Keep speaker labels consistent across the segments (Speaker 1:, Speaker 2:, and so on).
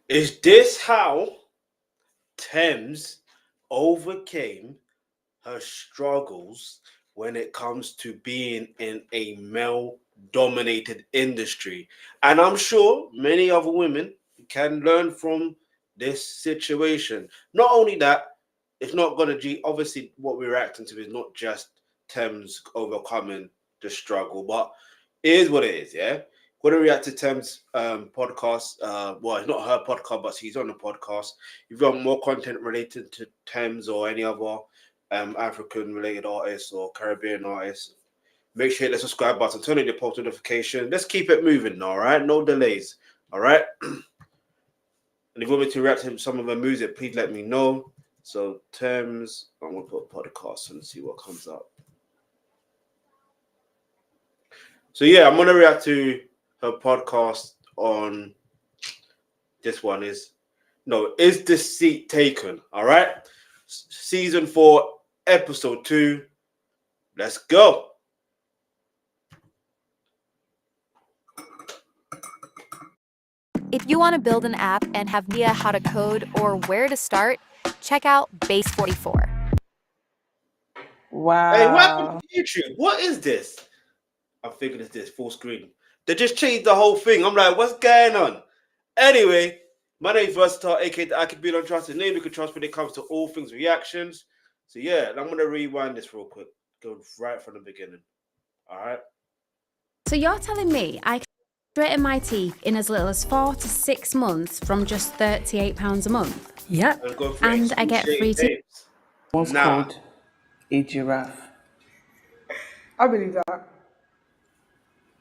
Speaker 1: Is this how Tems overcame her struggles when it comes to being in a male dominated industry? And I'm sure many other women can learn from this situation. Not only that, it's not going to obviously what we're reacting to is not just Thames overcoming the struggle, but it is what it is. Yeah, going to react to Thames podcast. Well, it's not her podcast, but she's on the podcast. If you want more content related to Thames or any other African related artists or Caribbean artists, make sure you hit the subscribe button, turn on your post notification. Let's keep it moving. All right, no delays. All right. And if you want me to react to some of her music, please let me know. So Thames, I'm gonna put podcast and see what comes up. So yeah, I'm gonna react to her podcast on this one is this seat taken? All right, season 4, episode 2. Let's go.
Speaker 2: If you want to build an app and have no idea how to code or where to start, check out Base 44.
Speaker 3: Wow.
Speaker 1: Hey, what happened to YouTube? What is this? I'm thinking it's this full screen. They just changed the whole thing. I'm like, what's going on? Anyway, my name is Versatile, aka the Alkebulan trust. The name you can trust when it comes to all things reactions. So yeah, I'm gonna rewind this real quick. Go right from the beginning. All right.
Speaker 4: So you're telling me I can straighten my teeth in as little as 4 to 6 months from just £38 a month?
Speaker 3: Yep.
Speaker 4: And I get free
Speaker 1: tips.
Speaker 3: What's called a giraffe?
Speaker 5: I believe that.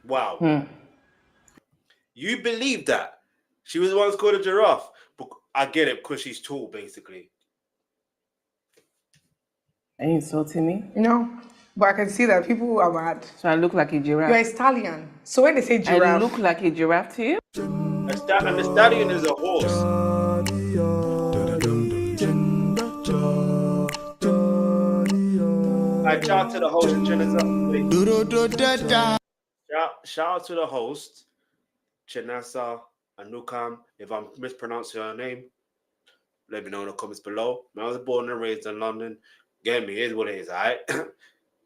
Speaker 1: Wow. You believe that? She was the one who's called a giraffe. But I get it because she's tall, basically.
Speaker 3: Are you insulting me?
Speaker 5: No, but I can see that people are mad.
Speaker 3: So I look like a giraffe?
Speaker 5: You're a stallion. So when they say giraffe...
Speaker 3: I look like a giraffe to you?
Speaker 1: And the stallion is a horse. I shout out to the host, Chinasa. Shout out to the host, Chinasa Anukam. If I'm mispronouncing her name, let me know in the comments below. I was born and raised in London. Get me, here's what it is, alright?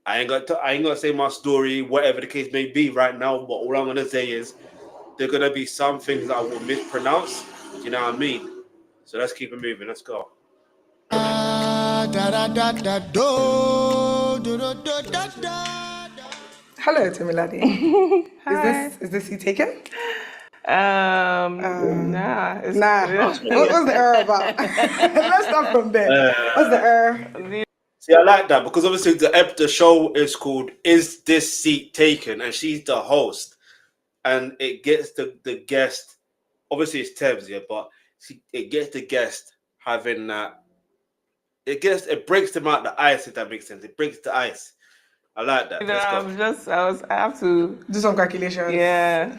Speaker 1: I ain't gonna say my story, whatever the case may be right now, but all I'm gonna say is there are gonna be some things I will mispronounce. You know what I mean? So let's keep it moving. Let's go.
Speaker 5: Hello, Timiladi.
Speaker 3: Hi.
Speaker 5: Is this you taken?
Speaker 3: Nah.
Speaker 5: Nah. What's the error about? Let's start from there. What's the error?
Speaker 1: See, I like that because obviously the show is called "Is This Seat Taken?" and she's the host, and it gets the guest. Obviously, it's Tems, yeah, but it gets the guest having that. It breaks them out the ice, if that makes sense. It breaks the ice. I like that.
Speaker 3: I have to
Speaker 5: do some calculations.
Speaker 3: Yeah,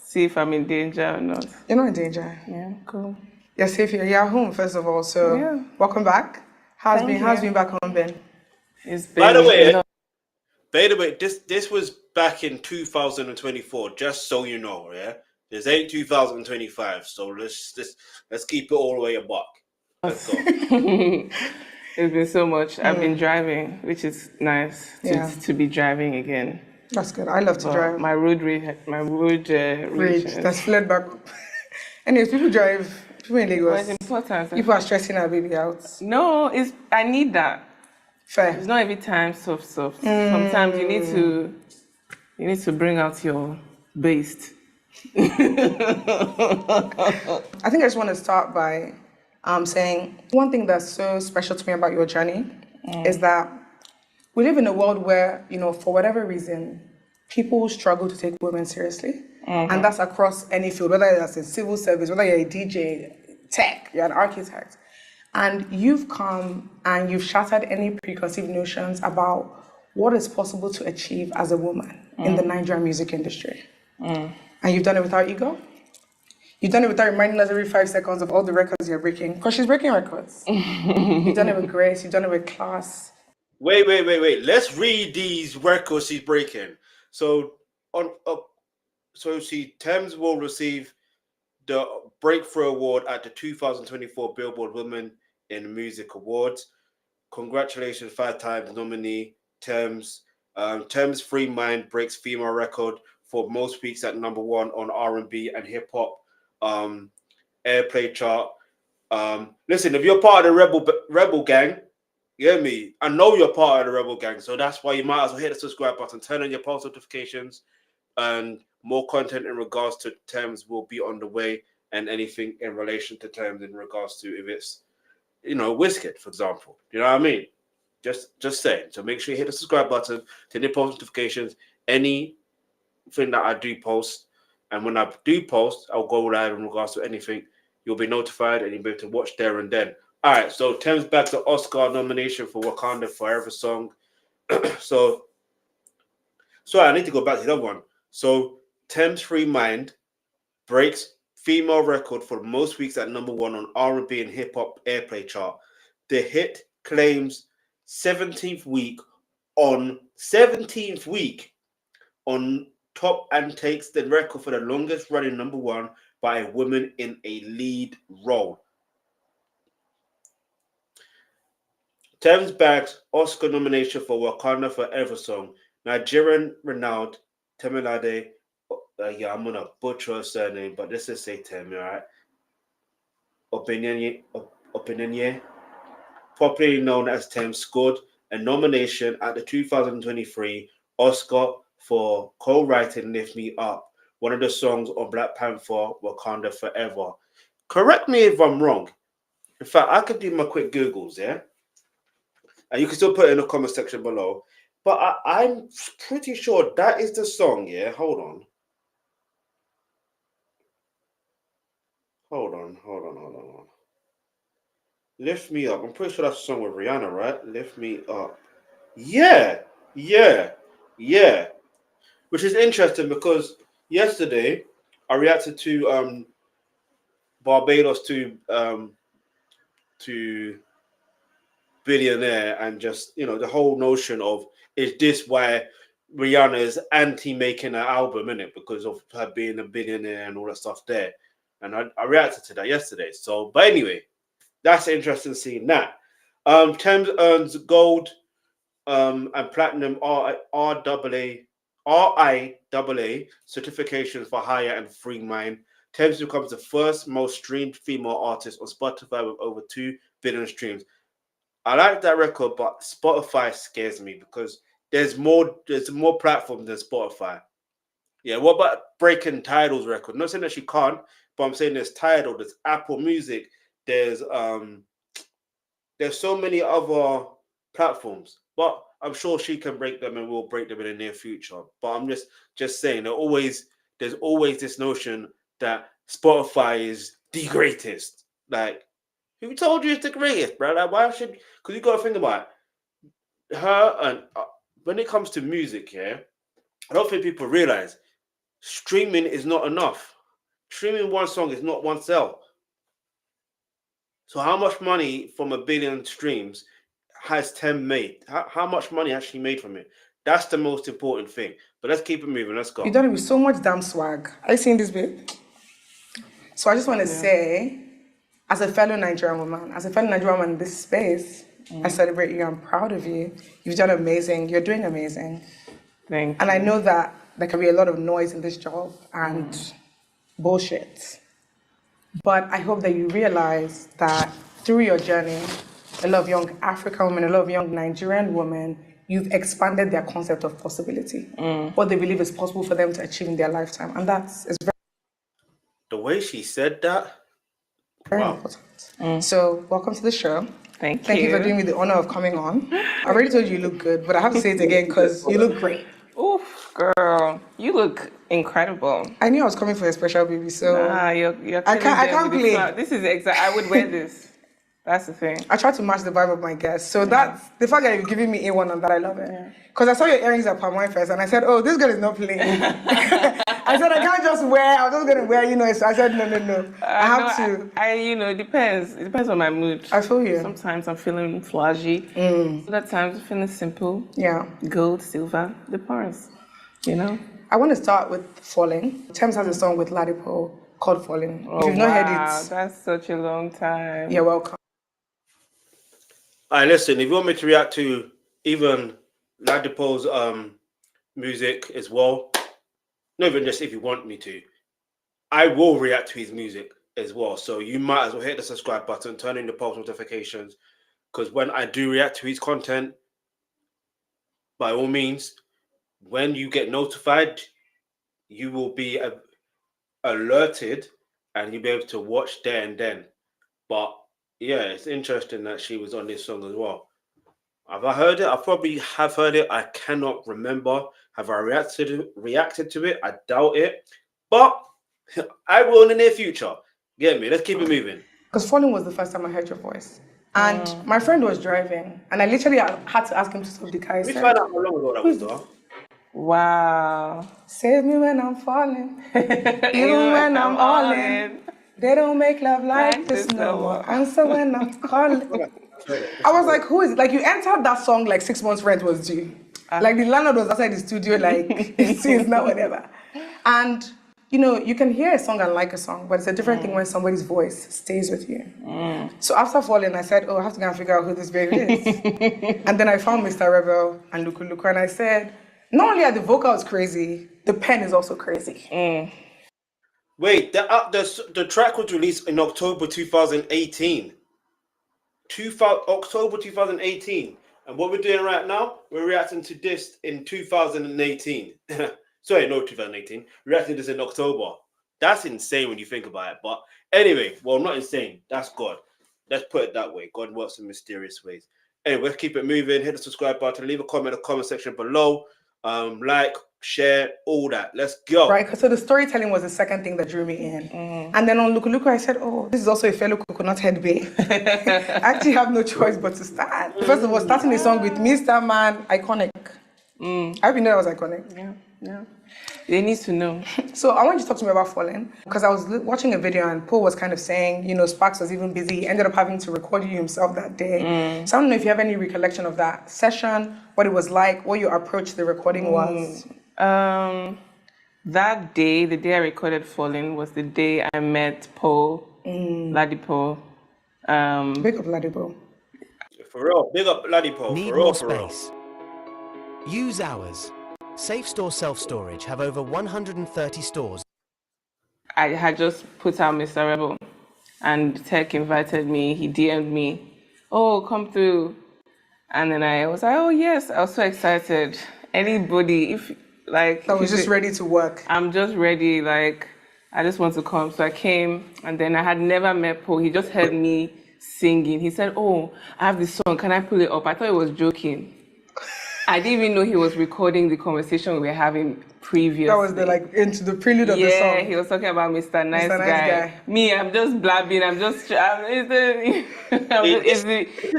Speaker 3: see if I'm in danger or not.
Speaker 5: You're not in danger.
Speaker 3: Yeah, cool.
Speaker 5: You're safe here. You're at home, first of all. So yeah. Welcome back. How's been back home been?
Speaker 3: It's been
Speaker 1: by the way, this was back in 2024, just so you know, yeah. This ain't 2025, so let's keep it all the way a buck. Let's go.
Speaker 3: It's been so much. I've been driving, which is nice to be driving again.
Speaker 5: That's good. I love to drive.
Speaker 3: My road rage
Speaker 5: that's fled back. Anyways, people drive. People in Lagos.
Speaker 3: It's important.
Speaker 5: People are stressing our baby out.
Speaker 3: No, I need that.
Speaker 5: Fair.
Speaker 3: It's not every time soft. Sometimes you need to bring out your beast.
Speaker 5: I think I just want to start by saying one thing that's so special to me about your journey is that we live in a world where, for whatever reason, people struggle to take women seriously. And that's across any field, whether that's in civil service, whether you're a DJ, tech, you're an architect. And you've come and you've shattered any preconceived notions about what is possible to achieve as a woman in the Nigerian music industry. And you've done it without ego. You've done it without reminding us every 5 seconds of all the records you're breaking, because she's breaking records. You've done it with grace, you've done it with class.
Speaker 1: Wait. Let's read these records she's breaking. So Tems will receive the Breakthrough Award at the 2024 Billboard Women in Music Awards. Congratulations, 5-time nominee Tems. Tems' Free Mind breaks female record for most weeks at number 1 on R&B and hip hop airplay chart. Listen, if you're part of the Rebel gang, you hear me? I know you're part of the Rebel gang, so that's why you might as well hit the subscribe button, turn on your post notifications, and more content in regards to Tems will be on the way, and anything in relation to Tems in regards to if it's, Wizkid, for example. You know what I mean? Just saying. So make sure you hit the subscribe button, turn your post notifications, anything that I do post, and when I do post, I'll go live in regards to anything. You'll be notified, and you'll be able to watch there and then. All right, so Tems back to Oscar nomination for Wakanda Forever song. So I need to go back to the other one. So Tems Free Mind breaks female record for most weeks at number 1 on R&B and hip hop airplay chart. The hit claims 17th week on top and takes the record for the longest running number 1 by a woman in a lead role. Tems bags Oscar nomination for Wakanda Forever song. Nigerian renowned Temilade. I'm gonna butcher her surname, but let's just say Temi, all right? Opinion, popularly known as Tems, scored a nomination at the 2023 Oscar for co-writing "Lift Me Up," one of the songs on Black Panther Wakanda Forever. Correct me if I'm wrong. In fact, I could do my quick Googles, yeah? And you can still put it in the comment section below. But I'm pretty sure that is the song, yeah? Hold on. Lift Me Up. I'm pretty sure that's a song with Rihanna, right? Lift Me Up. Yeah. Which is interesting because yesterday I reacted to Barbados to Billionaire, and just the whole notion of, is this why Rihanna is anti-making an album, in it, because of her being a billionaire and all that stuff there. And I reacted to that yesterday. So, but anyway, that's interesting seeing that. Tems earns gold and platinum RIAA certifications for Higher and Free Mind. Tems becomes the first most streamed female artist on Spotify with over 2 billion streams. I like that record, but Spotify scares me because there's more platforms than Spotify. Yeah, what about breaking Tidal's record? Not saying that she can't, but I'm saying there's Tidal, there's Apple Music, there's so many other platforms. But I'm sure she can break them, and will break them in the near future. But I'm just saying there's always this notion that Spotify is the greatest. Like, who told you it's the greatest, bro? Like, why should? Because you got to think about it. Her, and when it comes to music, yeah, I don't think people realize streaming is not enough. Streaming one song is not one sell. So how much money from 1 billion streams has Tem made? How much money actually made from it? That's the most important thing. But let's keep it moving. Let's go.
Speaker 5: You done it with so much damn swag. Are you seeing this bit? So I just want to say, as a fellow Nigerian woman in this space, I celebrate you. I'm proud of you. You've done amazing. You're doing amazing.
Speaker 3: Thank you.
Speaker 5: And I know that there can be a lot of noise in this job and bullshit. But I hope that you realize that through your journey, a lot of young African women, a lot of young Nigerian women, you've expanded their concept of possibility. What they believe is possible for them to achieve in their lifetime. And that's very,
Speaker 1: the way she said that,
Speaker 5: very important. So welcome to the show.
Speaker 3: Thank you.
Speaker 5: You for doing me the honor of coming on. I already told you you look good, but I have to say it again because you look great.
Speaker 3: Oof, girl, you look incredible.
Speaker 5: I knew I was coming for a special baby, so
Speaker 3: you're
Speaker 5: I can't play.
Speaker 3: This is exact. I would wear this. That's the thing.
Speaker 5: I try to match the vibe of my guests. So that's the fact that you're giving me A1 on that, I love it. Because I saw your earrings at Palm Wine Fest and I said, oh, this girl is not playing. I said, I can't just wear, I'm just going to wear, so I said, no. I have to.
Speaker 3: It depends. It depends on my mood.
Speaker 5: I feel you.
Speaker 3: Sometimes I'm feeling flashy. Other times I'm feeling simple.
Speaker 5: Yeah.
Speaker 3: Gold, silver, depends.
Speaker 5: I want to start with Falling. Tems has a song with Ladipo called Falling.
Speaker 3: Oh,
Speaker 5: If you've not heard
Speaker 3: wow,
Speaker 5: it,
Speaker 3: that's such a long time.
Speaker 5: you're welcome.
Speaker 1: All right, listen, if you want me to react to even Ladipo's music as well, not even just if you want me to, I will react to his music as well. So you might as well hit the subscribe button, turn on the post notifications, because when I do react to his content, by all means, when you get notified, you will be alerted and you'll be able to watch there and then. But yeah, it's interesting that she was on this song as well. Have I heard it? I probably have heard it. I cannot remember. Have I reacted to it? I doubt it. But I will in the near future. Get me? Let's keep it moving.
Speaker 5: Because Falling was the first time I heard your voice. And my friend was driving, and I literally had to ask him to stop the car.
Speaker 1: We found out how long ago that was, though.
Speaker 3: Wow.
Speaker 5: Save me when I'm falling, even when I'm all in. They don't make love like this no more. Answer when I'm calling. I was like, who is it? Like, you entered that song like 6 months rent was due. Like, the landlord was outside the studio, like, it seems now, whatever. And, you know, you can hear a song and like a song, but it's a different thing when somebody's voice stays with you. So after Falling, I said, oh, I have to go and figure out who this baby is. And then I found Mr. Rebel and Luku Luku, and I said, not only are the vocals crazy, the pen is also crazy.
Speaker 1: Wait, the track was released in October 2018. October 2018. And what we're doing right now, we're reacting to this in 2018. Sorry, no, 2018. We're reacting to this in October. That's insane when you think about it. But anyway, well, not insane. That's God. Let's put it that way. God works in mysterious ways. Anyway, let's keep it moving. Hit the subscribe button. Leave a comment in the comment section below. Like, share, all that. Let's go.
Speaker 5: Right, so the storytelling was the second thing that drew me in. And then on Luku Luku, I said, oh, this is also a fellow coconut head babe. I actually have no choice but to start. First of all, starting the song with Mr. Man, iconic. I hope you know that was iconic.
Speaker 3: Yeah. They need to know.
Speaker 5: So I want you to talk to me about Falling, because I was watching a video and Paul was kind of saying, you know, Sparks was even busy. He ended up having to record you himself that day. So I don't know if you have any recollection of that session, what it was like, what your approach to the recording was.
Speaker 3: That day, the day I recorded Falling, was the day I met Paul, Ladipo.
Speaker 5: Big up Ladipo.
Speaker 1: For real, big up Ladipo.
Speaker 6: Need
Speaker 1: For real,
Speaker 6: more
Speaker 1: for real.
Speaker 6: space? Use ours. Safe Store Self Storage have over 130 stores.
Speaker 3: I had just put out Mr. Rebel, and Tech invited me. He DM'd me, oh, come through. And then I was like, oh, yes. I was so excited. Anybody, if like...
Speaker 5: I was just ready to work.
Speaker 3: I'm just ready, like, I just want to come. So I came, and then I had never met Paul. He just heard me singing. He said, oh, I have this song. Can I pull it up? I thought he was joking. I didn't even know he was recording the conversation we were having previously.
Speaker 5: That was the into the prelude of the song.
Speaker 3: Yeah, he was talking about Mr. Nice Guy. Me, I'm just blabbing. This
Speaker 1: is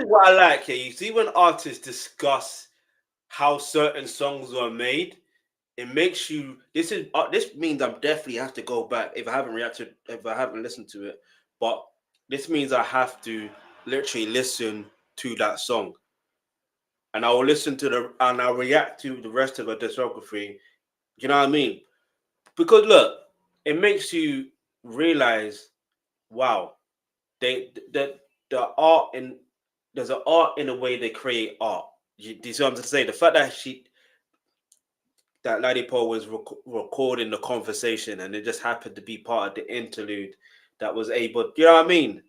Speaker 1: what I like here. You see, when artists discuss how certain songs were made, it makes you. This means I definitely have to go back if I haven't listened to it. But this means I have to literally listen to that song. And I will listen to and I'll react to the rest of the discography. You know what I mean? Because look, it makes you realize, wow, there's an art in the way they create art. Do you see what I'm trying to say? The fact that Ladipo was recording the conversation and it just happened to be part of the interlude that was able, you know what I mean?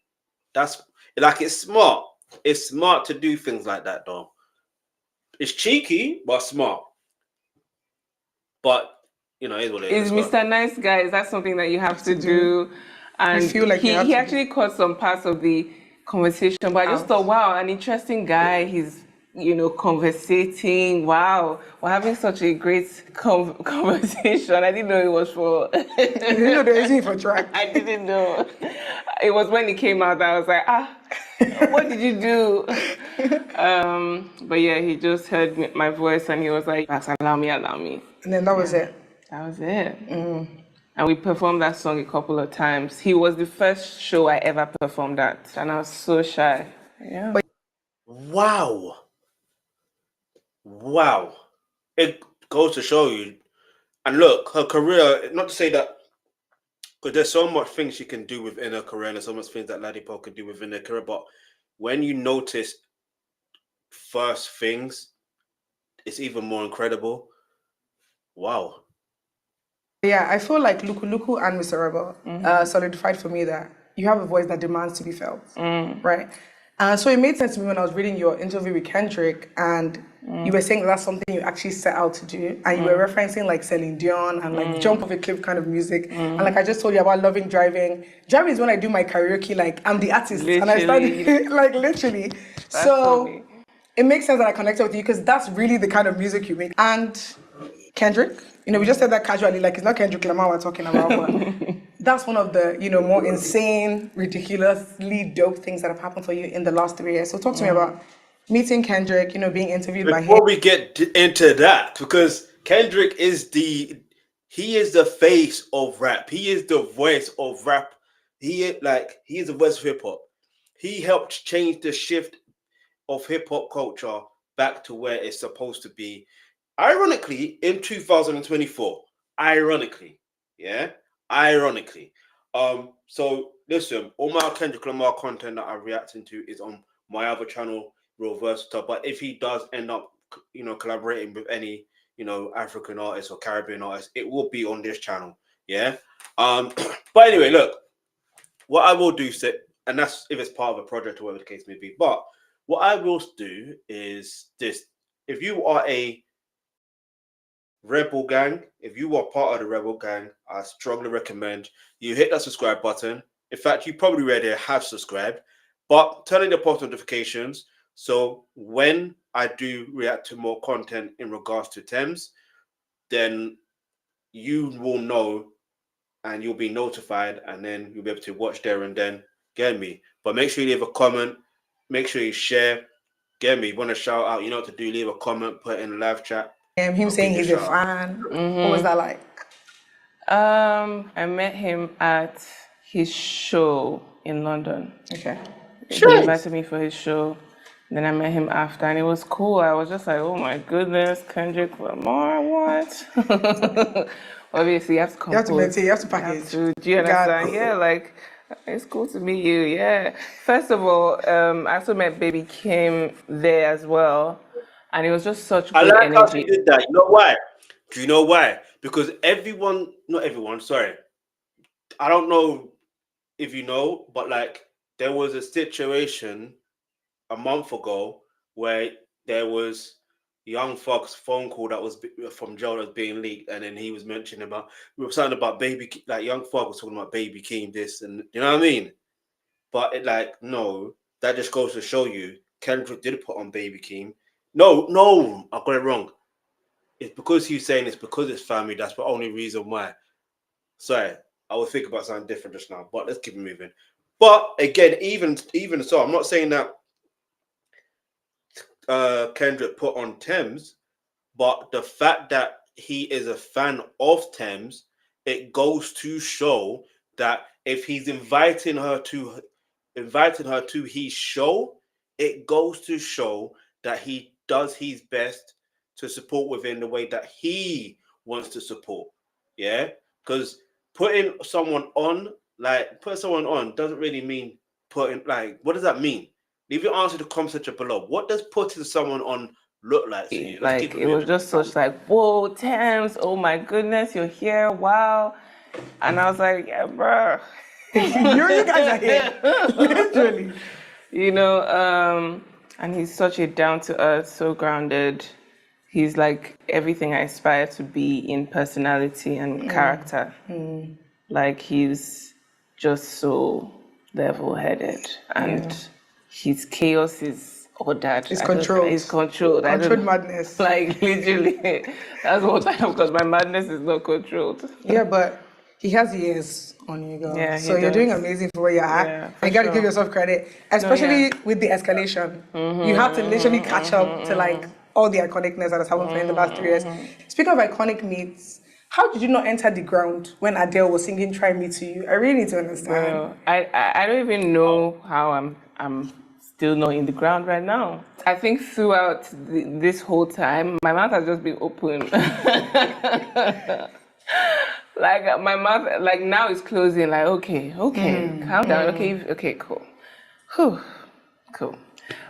Speaker 1: That's like, it's smart. It's smart to do things like that, though. It's cheeky, but smart. But, you know, it's what it is.
Speaker 3: Is Mr. Nice Guy, is that something that you have to do? And
Speaker 5: I feel like
Speaker 3: he actually caught some parts of the conversation, but I just thought, wow, an interesting guy. He's, you know, conversating. Wow, we're having such a great conversation. I didn't know it was for...
Speaker 5: You didn't know there was for track.
Speaker 3: I didn't know. It was when it came out that I was like, what did you do? But yeah, he just heard my voice and he was like, allow me.
Speaker 5: And then that was it.
Speaker 3: That was it. And we performed that song a couple of times. He was the first show I ever performed at, and I was so shy. Yeah.
Speaker 1: Wow. It goes to show you. And look, her career, not to say that Because there's so much things she can do within her career, and there's so much things that Ladipo can do within her career. But when you notice first things, it's even more incredible. Wow.
Speaker 5: Yeah, I feel like Luku Luku and Mr. Rebel solidified for me that you have a voice that demands to be felt, right? So it made sense to me when I was reading your interview with Kendrick, and you were saying that's something you actually set out to do, and you were referencing like Celine Dion and like jump off a cliff kind of music, and like I just told you about loving driving. Driving is when I do my karaoke, like I'm the artist, and I started like literally. So
Speaker 3: funny.
Speaker 5: it makes sense that I connected with you because that's really the kind of music you make. And Kendrick, we just said that casually, like it's not Kendrick Lamar we're talking about, but that's one of the, more insane, ridiculously dope things that have happened for you in the last 3 years. So talk to me about meeting Kendrick, being interviewed by him.
Speaker 1: Before we get into that, because Kendrick is the face of rap. He is the voice of rap. He is the voice of hip hop. He helped change the shift of hip hop culture back to where it's supposed to be. Ironically, in 2024. Ironically. So listen, all my Kendrick Lamar content that I'm reacting to is on my other channel, Real Versatile. But if he does end up, collaborating with any, African artists or Caribbean artists, it will be on this channel. Yeah. But anyway, look, what I will do, and that's if it's part of a project or whatever the case may be. But what I will do is this: if you are a Rebel Gang, if you are part of the Rebel Gang, I strongly recommend you hit that subscribe button. In fact, you probably already have subscribed, but turn on the post notifications so when I do react to more content in regards to Tems, then you will know and you'll be notified, and then you'll be able to watch there and then. Get me? But make sure you leave a comment, make sure you share. Get me? Want to shout out? You know what to do? Leave a comment, put it in the live chat.
Speaker 5: Him saying he's a fan. What was that like?
Speaker 3: I met him at his show in London.
Speaker 5: Okay.
Speaker 3: He invited me for his show. Then I met him after, and it was cool. I was just like, oh my goodness, Kendrick Lamar, what? Obviously, you have to come.
Speaker 5: You have to maintain, you have to package.
Speaker 3: Do you understand? Yeah, like, it's cool to meet you, yeah. First of all, I also met Baby Kim there as well. And it was just such good energy.
Speaker 1: How she did that. You know why? Do you know why? Because not everyone, sorry. I don't know if you know, but like there was a situation a month ago where there was Young Thug's phone call that was from Joe that was being leaked, and then he was mentioning we were saying about Young Thug was talking about Baby Keem this, and you know what I mean? But no, that just goes to show you Kendrick did put on Baby Keem. No, I got it wrong. It's because he's saying it's because it's family. That's the only reason why. Sorry, I was thinking about something different just now, but let's keep it moving. But again, even so, I'm not saying that Kendrick put on Tems, but the fact that he is a fan of Tems, it goes to show that if he's inviting her to his show, it goes to show that he does his best to support within the way that he wants to support. Yeah, because putting someone on doesn't really mean what does that mean? Leave your answer to the comment section below. What does putting someone on look like to you?
Speaker 3: Like, it was just such like, whoa, Tems, oh my goodness, you're here, wow. And I was like, yeah, bro.
Speaker 5: You guys are here. Literally.
Speaker 3: And he's such a down-to-earth, so grounded. He's like everything I aspire to be in personality and character. Like, he's just so level-headed, and his chaos is ordered.
Speaker 5: It's controlled.
Speaker 3: It's controlled.
Speaker 5: Controlled madness.
Speaker 3: Like, literally, that's what I have, because my madness is not controlled.
Speaker 5: Yeah, but he has years on you, girl.
Speaker 3: Yeah,
Speaker 5: so you're doing amazing for where you're at.
Speaker 3: Yeah,
Speaker 5: you got to give yourself credit, especially with the escalation. You have to literally catch up to like all the iconicness that has happened for you in the last 3 years. Speaking of iconic meets, how did you not enter the ground when Adele was singing "Try Me to You"? I really need to understand.
Speaker 3: Well, I don't even know how I'm still not in the ground right now. I think throughout this whole time, my mouth has just been open. Like my mouth, like now it's closing. Like okay, calm down. Okay, cool. Whew, cool.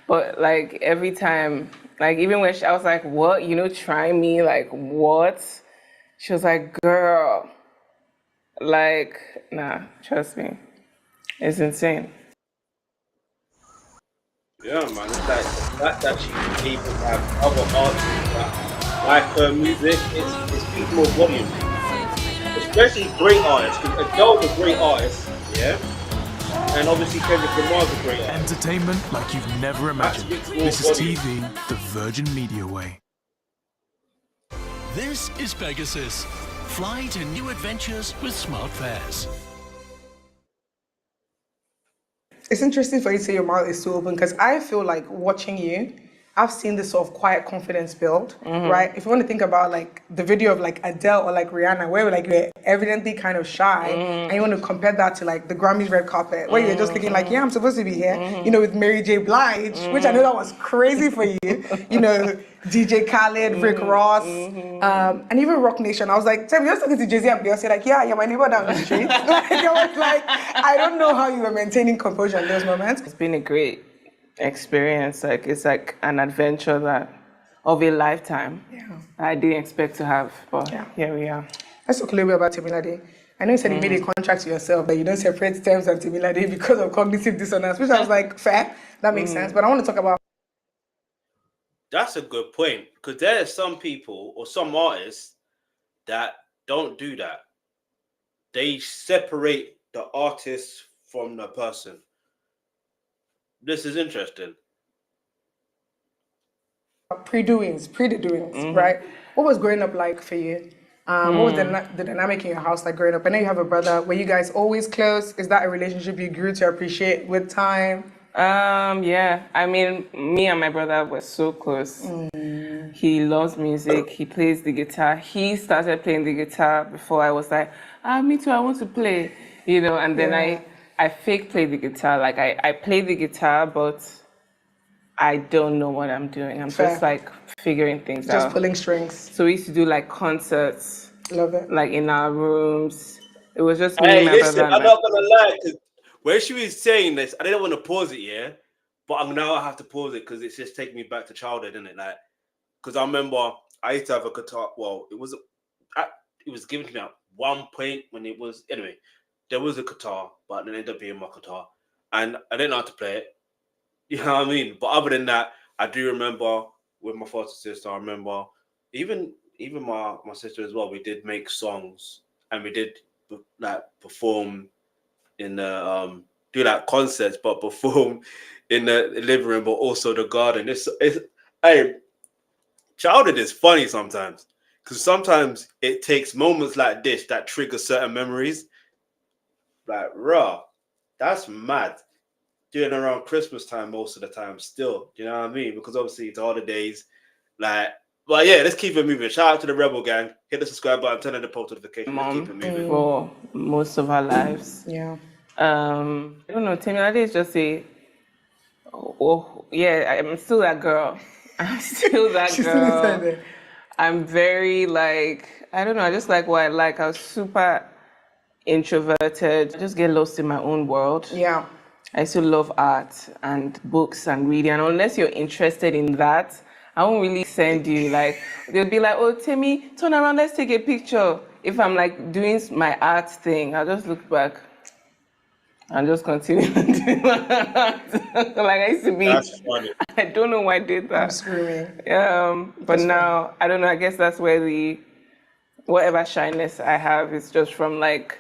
Speaker 3: But like every time, like even when I was like, "What? Try me? Like what?" She was like, "Girl, like nah, trust me, it's insane."
Speaker 1: Yeah, man. It's like the fact that she's able to have other artists that like her music, it speaks more volumes. Especially great artists, because Adele's a great artist, yeah? And obviously Kendrick Lamar's a great artist.
Speaker 7: Entertainment like you've never
Speaker 1: That
Speaker 7: imagined.
Speaker 1: speaks more
Speaker 7: This is
Speaker 1: volumes.
Speaker 7: TV, the Virgin Media way.
Speaker 8: This is Pegasus. Fly to new adventures with smart fares.
Speaker 5: It's interesting for you to say your mouth is so open because I feel like watching you, I've seen this sort of quiet confidence build, right? If you want to think about like the video of like Adele or like Rihanna, where like you're evidently kind of shy, and you want to compare that to like the Grammys red carpet, where you're just thinking like, yeah, I'm supposed to be here, with Mary J. Blige, which I know that was crazy for you, DJ Khaled, Rick Ross, and even Rock Nation. I was like, Tim, you're talking to Jay-Z and Beyonce, like, yeah, you're my neighbor down the street. Like, I was like, I don't know how you were maintaining composure in those moments.
Speaker 3: It's been a great experience. Like it's like an adventure of a lifetime.
Speaker 5: Yeah.
Speaker 3: I didn't expect to have, but here we are.
Speaker 5: Let's talk a little bit about Temilade. I know you said you made a contract to yourself that you don't separate Tems and Temilade because of cognitive dissonance, which I was like, fair, that makes sense. But I want to talk about.
Speaker 1: That's a good point, because there are some people or some artists that don't do that. They separate the artist from the person. This is interesting.
Speaker 5: Pre-doings, right? What was growing up like for you? What was the dynamic in your house like growing up? I know you have a brother. Were you guys always close? Is that a relationship you grew to appreciate with time?
Speaker 3: Yeah. I mean, me and my brother were so close. He loves music. He plays the guitar. He started playing the guitar before I was like, me too, I want to play, and then I fake play the guitar. Like I play the guitar, but I don't know what I'm doing. I'm just like figuring things out.
Speaker 5: Just pulling strings.
Speaker 3: So we used to do like concerts.
Speaker 5: Love it.
Speaker 3: Like in our rooms. It was just me
Speaker 1: Hey,
Speaker 3: and my
Speaker 1: listen,
Speaker 3: brother.
Speaker 1: I'm not gonna lie, because when she was saying this, I didn't want to pause it, yeah. But now I have to pause it because it's just taking me back to childhood, isn't it? Like, because I remember I used to have a guitar. Well, it was given to me at one point when it was anyway. There was a guitar, but then it ended up being my guitar, and I didn't know how to play it. You know what I mean? But other than that, I do remember with my foster sister. I remember even my sister as well. We did make songs and we did like perform in the do like concerts, but perform in the living room, but also the garden. It's hey, childhood is funny sometimes because sometimes it takes moments like this that trigger certain memories. Like, raw, that's mad. Doing around Christmas time most of the time still, you know what I mean? Because obviously it's holidays. Like, well, yeah, let's keep it moving. Shout out to the Rebel Gang. Hit the subscribe button, turn on the post notification. Let's keep it moving.
Speaker 3: For most of our lives.
Speaker 5: Yeah.
Speaker 3: I don't know, Temilade is just I'm still that girl. I'm still that
Speaker 5: She's
Speaker 3: girl.
Speaker 5: still there.
Speaker 3: I'm very like, I don't know, I just like what I like. I was super introverted. I just get lost in my own world.
Speaker 5: Yeah.
Speaker 3: I used to love art and books and reading. And unless you're interested in that, I won't really send you. Like, they'll be like, oh, Timmy, turn around, let's take a picture. If I'm like doing my art thing, I'll just look back and just continue doing my art. Like I used to be.
Speaker 1: That's funny.
Speaker 3: I don't know why I did that.
Speaker 5: I'm screaming.
Speaker 3: But now, I don't know, I guess that's where whatever shyness I have is just from like,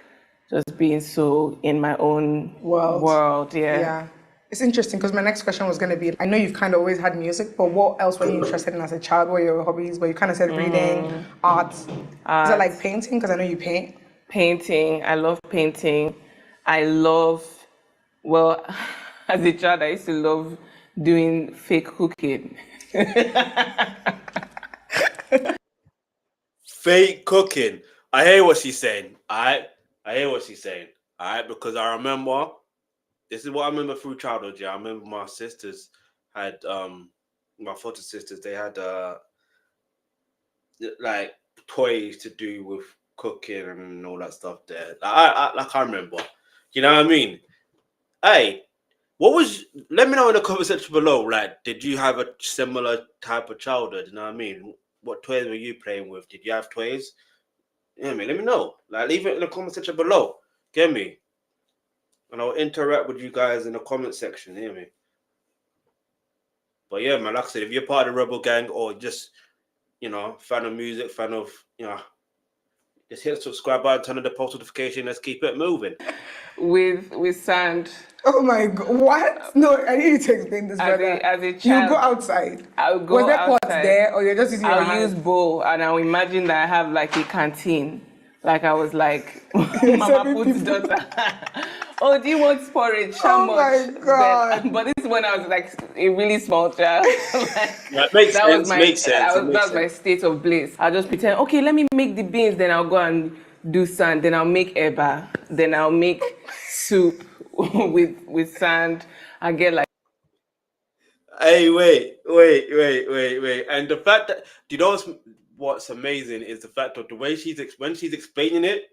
Speaker 3: just being so in my own world.
Speaker 5: Yeah. It's interesting because my next question was going to be, I know you've kind of always had music, but what else were you interested in as a child? What were your hobbies? But you kind of said reading, art. Is that like painting? Because I know you paint.
Speaker 3: Painting. I love painting. I love, well, as a child, I used to love doing fake cooking.
Speaker 1: Fake cooking. I hear what she's saying. I hear what she's saying. All right, because I remember, this is what I remember through childhood. Yeah, I remember my sisters had, my foster sisters, they had like toys to do with cooking and all that stuff there. I remember. You know what I mean? Hey, what was? Let me know in the comment section below. Like, did you have a similar type of childhood? You know what I mean? What toys were you playing with? Did you have toys? You know what I mean? Let me know. Like, leave it in the comment section below. Get me? And I'll interact with you guys in the comment section. Hear me? But yeah, man, like I said, if you're part of the Rebel Gang or just, fan of music, fan of, just hit the subscribe button, turn on the post notification. Let's keep it moving.
Speaker 3: With sand.
Speaker 5: Oh my God! What? No, I need you to explain this, brother.
Speaker 3: As a
Speaker 5: You
Speaker 3: child,
Speaker 5: go outside.
Speaker 3: I'll go
Speaker 5: Was there
Speaker 3: outside.
Speaker 5: pots there, or you're just using your
Speaker 3: I'll
Speaker 5: hand?
Speaker 3: use bowl, and I'll imagine that I have like a canteen. Like I was like Mama
Speaker 5: Serving
Speaker 3: Put's
Speaker 5: people.
Speaker 3: daughter. Oh, do you want porridge? How
Speaker 5: Oh
Speaker 3: much?
Speaker 5: my God.
Speaker 3: But this is when I was like a really small child.
Speaker 1: That makes
Speaker 3: that
Speaker 1: sense.
Speaker 3: was my
Speaker 1: Makes sense.
Speaker 3: that was my state of bliss. I'll just pretend, okay, let me make the beans, then I'll go and do sand, then I'll make eba, then I'll make soup with sand. I get like
Speaker 1: Hey, wait. And the fact that, do you know what's amazing is the fact of the way when she's explaining it,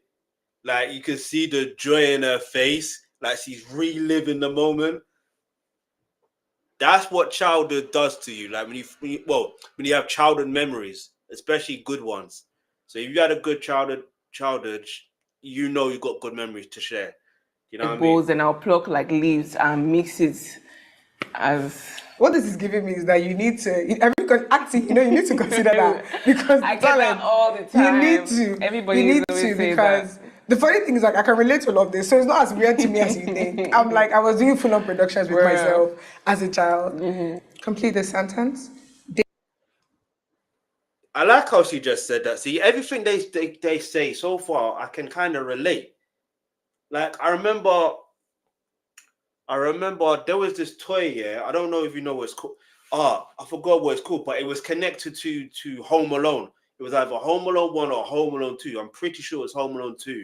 Speaker 1: like you can see the joy in her face, like she's reliving the moment. That's what childhood does to you. Like when you have childhood memories, especially good ones. So if you had a good childhood, you got good memories to share. You know what I mean?
Speaker 3: bowls, and I'll pluck like leaves and mix it as.
Speaker 5: What this is giving me is that you need to, because acting, you need to consider that. Because
Speaker 3: I get that
Speaker 5: talent,
Speaker 3: all the time.
Speaker 5: you need to.
Speaker 3: Everybody
Speaker 5: you need
Speaker 3: always
Speaker 5: to
Speaker 3: say
Speaker 5: because
Speaker 3: that.
Speaker 5: the funny thing is, like, I can relate to all of this, so it's not as weird to me as you think. I'm like, I was doing full-on productions with myself as a child. Complete the sentence.
Speaker 1: I like how she just said that. See, everything they say so far, I can kind of relate. Like I remember there was this toy. Yeah, I don't know if you know what it's called. I forgot what it's called, but it was connected to Home Alone. It was either Home Alone 1 or Home Alone 2. I'm pretty sure it's Home Alone 2.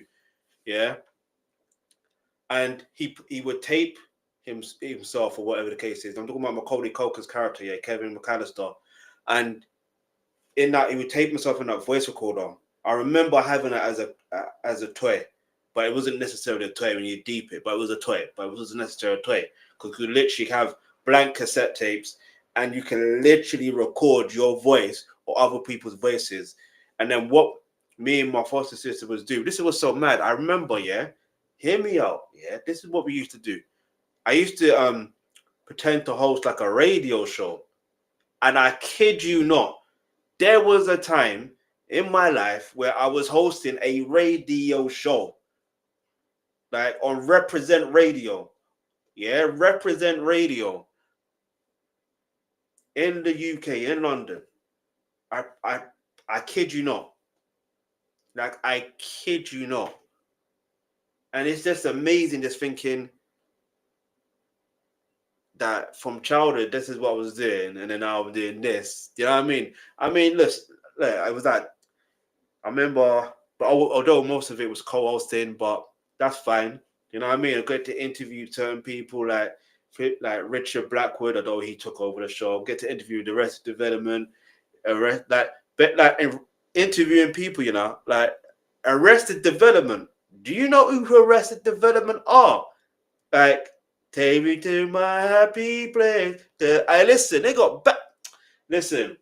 Speaker 1: Yeah. And he would tape himself or whatever the case is. I'm talking about Macaulay Culkin's character, yeah, Kevin McAllister. And in that, he would tape himself in that voice recorder. I remember having it as a toy, but it wasn't necessarily a toy when you deep it, but it was a toy. But it wasn't necessarily a toy because you literally have blank cassette tapes and you can literally record your voice or other people's voices. And then what me and my foster sister was do, this was so mad. I remember, yeah, hear me out, yeah, this is what we used to do. I used to pretend to host like a radio show. And I kid you not, there was a time in my life where I was hosting a radio show, like on Represent Radio. Yeah, Represent Radio in the UK, in London. I kid you not. Like, I kid you not. And it's just amazing just thinking that from childhood, this is what I was doing. And then now I'm doing this. You know what I mean? I mean, look, I was that. I remember, but although most of it was co-hosting, but that's fine. You know what I mean? I get to interview certain people like Richard Blackwood, although he took over the show. Get to interview the Arrested Development, interviewing people, like Arrested Development. Do you know who Arrested Development are? Like, take me to my happy place. Listen, they got back. Listen.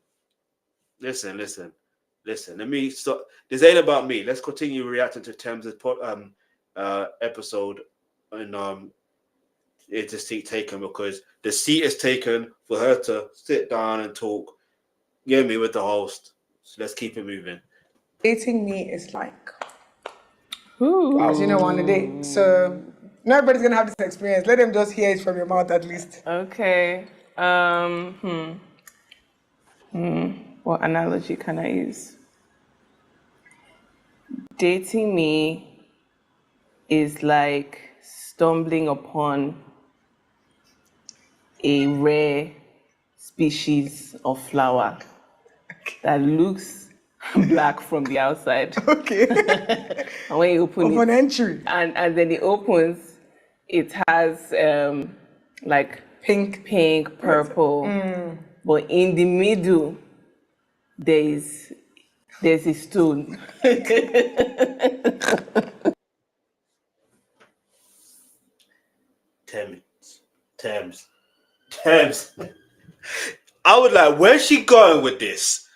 Speaker 1: Let me stop. This ain't about me. Let's continue reacting to Tems' episode, and it's a seat taken because the seat is taken for her to sit down and talk. Get me with the host. So let's keep it moving.
Speaker 5: Dating me is like, as you know, on a date. So not everybody's gonna have this experience. Let them just hear it from your mouth at least.
Speaker 3: Okay. What analogy can I use? Dating me is like stumbling upon a rare species of flower that looks black from the outside.
Speaker 5: Okay.
Speaker 3: And when you open
Speaker 5: Of an
Speaker 3: it,
Speaker 5: entry.
Speaker 3: and then it opens, it has like pink, purple. But in the middle, there is there's a stone.
Speaker 1: Tems. I was like, where's she going with this?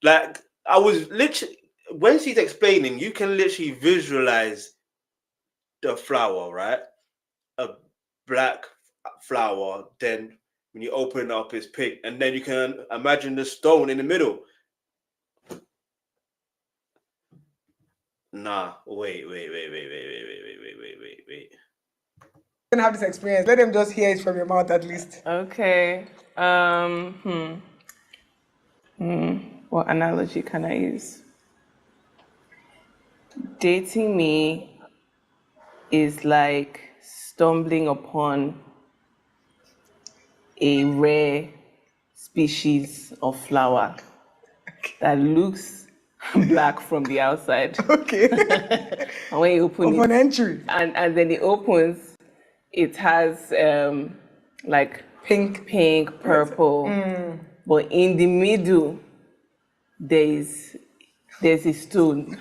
Speaker 1: Like, I was literally, when she's explaining, you can literally visualize the flower, right? A black flower. Then when you open it up, it's pink, and then you can imagine the stone in the middle. Nah, wait.
Speaker 5: Gonna have this experience. Let them just hear it from your mouth at least.
Speaker 3: Okay. What analogy can I use? Dating me is like stumbling upon a rare species of flower that looks black from the outside.
Speaker 5: Okay.
Speaker 3: And when you open
Speaker 5: Upon
Speaker 3: it,
Speaker 5: entry.
Speaker 3: and then it opens, it has like
Speaker 5: Pink.
Speaker 3: purple. But in the middle, there's a stone.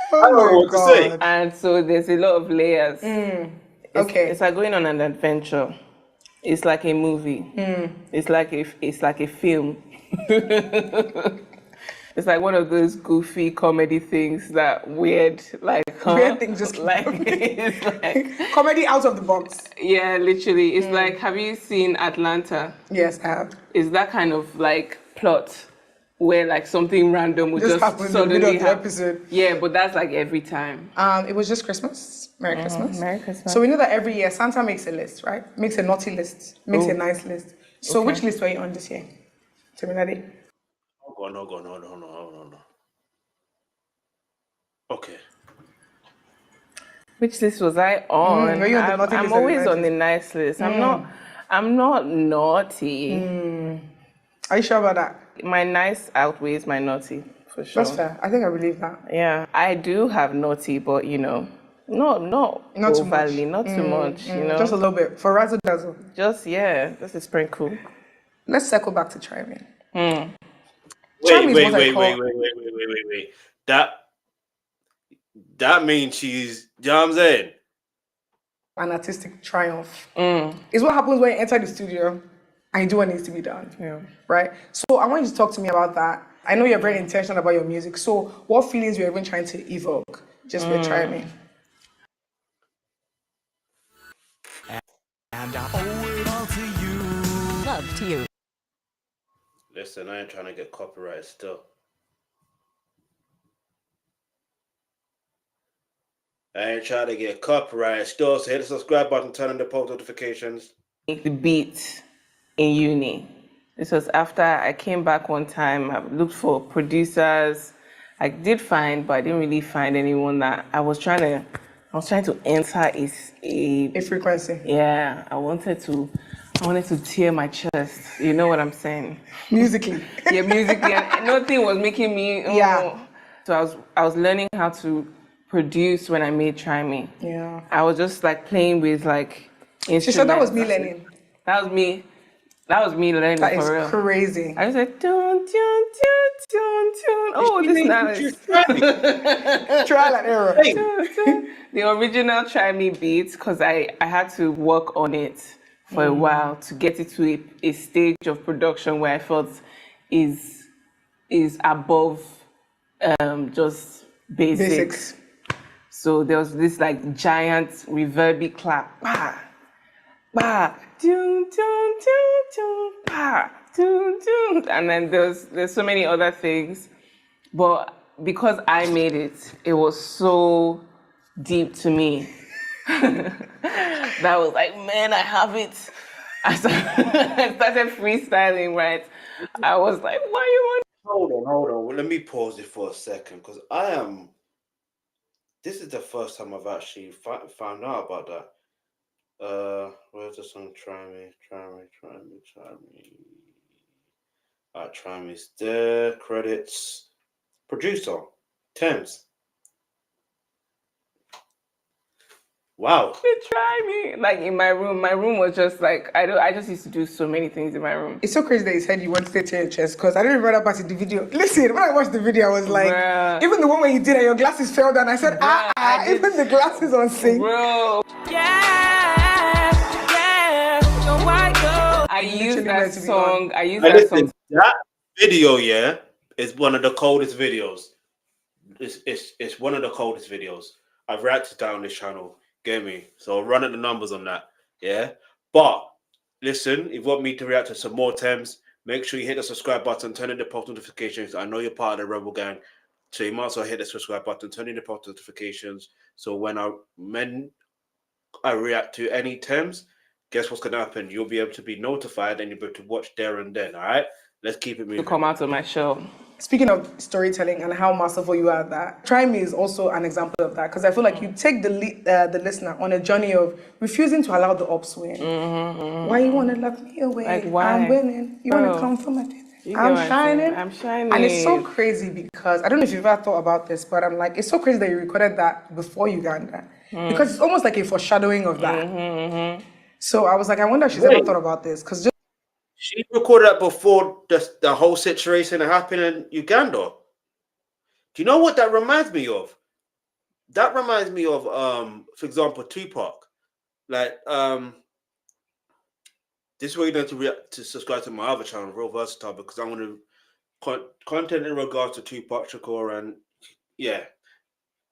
Speaker 5: Oh my
Speaker 1: to say.
Speaker 5: God.
Speaker 3: And so there's a lot of layers.
Speaker 5: Okay.
Speaker 3: It's like going on an adventure. It's like a movie. It's like a film. It's like one of those goofy comedy things that weird
Speaker 5: things just keep
Speaker 3: like it's like
Speaker 5: comedy out of the box.
Speaker 3: yeah, literally. It's like, have you seen Atlanta?
Speaker 5: Yes, I have.
Speaker 3: It's that kind of like plot where like something random would
Speaker 5: Just
Speaker 3: just
Speaker 5: happened in the
Speaker 3: suddenly
Speaker 5: middle of the
Speaker 3: happen.
Speaker 5: episode.
Speaker 3: Yeah, but that's like every time.
Speaker 5: It was just Christmas. Merry Christmas.
Speaker 3: Merry Christmas.
Speaker 5: So we know that every year Santa makes a list, right? Makes a naughty list, makes a nice list. So
Speaker 3: Okay.
Speaker 5: which list were you on this year? Terminade.
Speaker 1: Hold on. Okay.
Speaker 3: Which list was I on?
Speaker 5: Were you on the naughty
Speaker 3: I'm
Speaker 5: list or the
Speaker 3: always
Speaker 5: nice
Speaker 3: on the nice list. I'm not naughty.
Speaker 5: Are you sure about that?
Speaker 3: My nice outweighs my naughty, for sure.
Speaker 5: That's fair. I think I believe that.
Speaker 3: Yeah, I do have naughty, but not
Speaker 5: Not too much.
Speaker 3: overly, not too much,
Speaker 5: Just a little bit. For razzle dazzle.
Speaker 3: just a sprinkle.
Speaker 5: Let's circle back to Charming.
Speaker 1: Wait. That means she's, you know what I'm saying?
Speaker 5: An artistic triumph. It's what happens when you enter the studio and you do what needs to be done.
Speaker 3: Yeah.
Speaker 5: Right? So I want you to talk to me about that. I know you're very intentional about your music. So what feelings you're even trying to evoke just with Charming?
Speaker 6: And I owe it all to you.
Speaker 2: Love to you.
Speaker 1: Listen, I ain't trying to get copyrighted still. I ain't trying to get copyrighted still, so hit the subscribe button, turn on the post notifications.
Speaker 3: The beat in uni. This was after I came back one time. I looked for producers. I did find, but I didn't really find anyone that I was trying to enter
Speaker 5: A frequency.
Speaker 3: yeah. I wanted to tear my chest. You know what I'm saying?
Speaker 5: Musically.
Speaker 3: Yeah, musically, and nothing was making me.
Speaker 5: Yeah.
Speaker 3: So I was learning how to produce when I made Try Me.
Speaker 5: Yeah.
Speaker 3: I was just like playing with like instruments.
Speaker 5: She said that was me learning.
Speaker 3: That was me learning
Speaker 5: That
Speaker 3: for
Speaker 5: is
Speaker 3: real.
Speaker 5: crazy.
Speaker 3: I was like, tune, tune, tune, tune, tune. Oh, this is nice.
Speaker 5: Trial and error.
Speaker 3: The original Try Me beat, because I had to work on it for a while to get it to a stage of production where I felt is above just basics. So there was this like giant reverby clap. Bah, bah, tune, tune, tune, tune, bah, tune, tune. And then there's so many other things. But because I made it, it was so deep to me. That was like, man, I have it. I started freestyling, right? I was like, why you want?
Speaker 1: Hold on. Well, let me pause it for a second, because this is the first time I've actually found out about that. Where's the song? Try me. Alright, Try Me's there. Credits. Producer, Tems. Wow.
Speaker 3: They try me. Like in my room was just like, I just used to do so many things in my room.
Speaker 5: It's so crazy that you said you wanted to tear your chest because I didn't remember that part in the video. Listen, when I watched the video, I was like,
Speaker 3: Bruh.
Speaker 5: even the one where you did it, your glasses fell down. I said,
Speaker 3: Bruh, I did-
Speaker 5: even the glasses on sync.
Speaker 3: Bro. I used that song. I used that song.
Speaker 1: That video, yeah, is one of the coldest videos. It's one of the coldest videos. I've reacted down this channel. Get me? So run at the numbers on that. Yeah. But listen, if you want me to react to some more Tems, make sure you hit the subscribe button, turn on the post notifications. I know you're part of the Rebel Gang. So you might as well hit the subscribe button, turn on the post notifications. So when I react to any Tems, guess what's gonna happen? You'll be able to be notified and you'll be able to watch there and then. All right, let's keep it moving.
Speaker 3: To come out of my show.
Speaker 5: Speaking of storytelling and how masterful you are at that, Try Me is also an example of that because I feel like you take the listener on a journey of refusing to allow the upswing. Why you want to lock me away?
Speaker 3: Like, why?
Speaker 5: I'm winning. You want to come for my dinner? I'm shining.
Speaker 3: I'm shining.
Speaker 5: And it's so crazy because I don't know if you've ever thought about this, but I'm like, it's so crazy that you recorded that before Uganda because it's almost like a foreshadowing of that. So I was like, I wonder if she's ever thought about this because just.
Speaker 1: She recorded that before the whole situation that happened in Uganda. Do you know what that reminds me of? That reminds me of, for example, Tupac. Like, this is where you need to subscribe to my other channel, Real Versatile, because I'm going to content in regards to Tupac Shakur and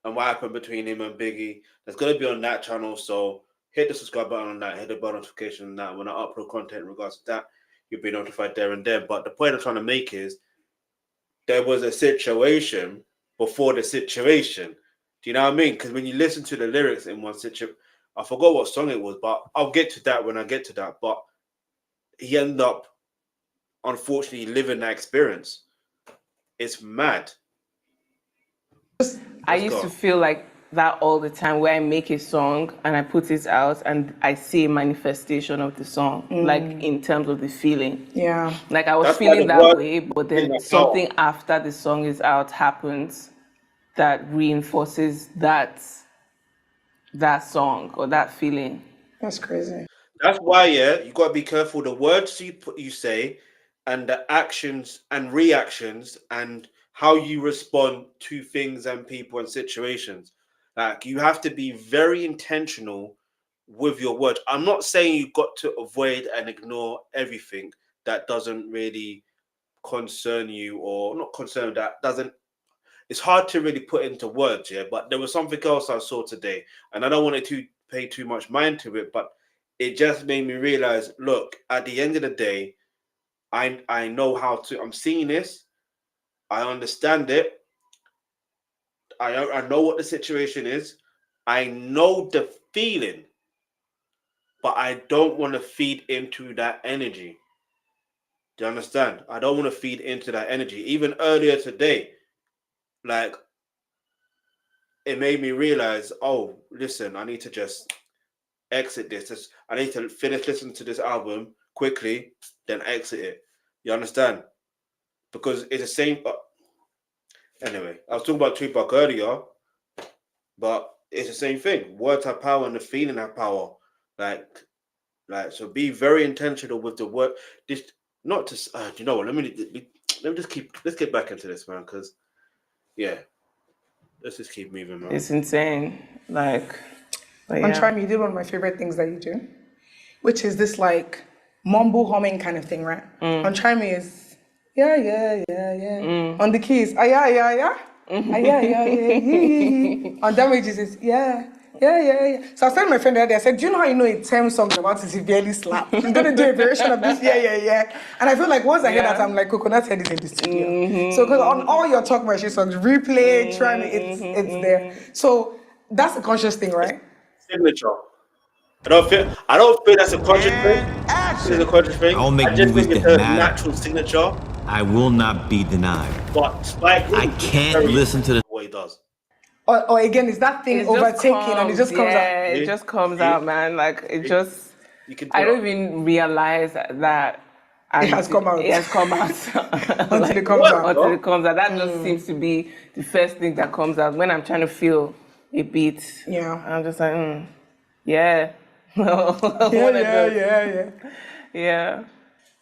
Speaker 1: and what happened between him and Biggie. That's going to be on that channel. So hit the subscribe button on that, hit the bell notification on that. When I upload content in regards to that, you'll be notified there and then. But the point I'm trying to make is there was a situation before the situation. Do you know what I mean? Because when you listen to the lyrics in one situation, I forgot what song it was, but I'll get to that when I get to that. But he ended up, unfortunately, living that experience. It's mad.
Speaker 3: I used to feel like that all the time where I make a song and I put it out and I see a manifestation of the song, like in terms of the feeling.
Speaker 5: Yeah.
Speaker 3: Like I was feeling that way, but then something after the song is out happens that reinforces that song or that feeling.
Speaker 5: That's crazy.
Speaker 1: That's why, you got to be careful the words you say and the actions and reactions and how you respond to things and people and situations. Like, you have to be very intentional with your words. I'm not saying you've got to avoid and ignore everything that doesn't really concern you or not concern that doesn't. It's hard to really put into words, but there was something else I saw today, and I don't want to pay too much mind to it, but it just made me realize, look, at the end of the day, I know how to, I'm seeing this, I understand it, I know what the situation is. I know the feeling, but I don't want to feed into that energy. Do you understand? I don't want to feed into that energy. Even earlier today, like, it made me realize, oh, listen, I need to just exit this. I need to finish listening to this album quickly, then exit it. You understand? Because it's the same. Anyway, I was talking about Tupac earlier, but it's the same thing. Words have power and the feeling have power. Like, so be very intentional with the word. This not to. You know what? Let me just keep. Let's get back into this, man. Because let's just keep moving, man.
Speaker 3: It's insane. Like,
Speaker 5: On Try Me, you did one of my favorite things that you do, which is this like mumble humming kind of thing, right? On Try Me is on the keys, yeah. On Damages is yeah. So I was telling my friend the other day, I said, do you know how you know a Tems song is about to severely slap? She's gonna do a version of this, yeah. And I feel like once I hear that, I'm like, Coconut head is in the studio. So because on all your Talk My Shit songs, replay, Try Me, it's there. So that's a conscious thing, right?
Speaker 1: Signature. I don't feel that's a conscious thing. It's a conscious thing.
Speaker 9: I'll make
Speaker 1: I just
Speaker 9: movies
Speaker 1: think it's
Speaker 9: that
Speaker 1: a
Speaker 9: matter.
Speaker 1: natural signature.
Speaker 9: I will not be denied.
Speaker 1: But Spike Lee,
Speaker 9: I can't listen to the
Speaker 1: way he does.
Speaker 5: Or again, is that thing overtaking and it just comes out?
Speaker 3: Yeah, it just comes out, man. Like, it just, I don't even realize that
Speaker 5: it has come out.
Speaker 3: It has come out.
Speaker 5: Until it comes out.
Speaker 3: Until it comes out. That just seems to be the first thing that comes out when I'm trying to feel a beat.
Speaker 5: Yeah.
Speaker 3: I'm just like, Yeah. One of those.
Speaker 5: Yeah.
Speaker 3: Yeah.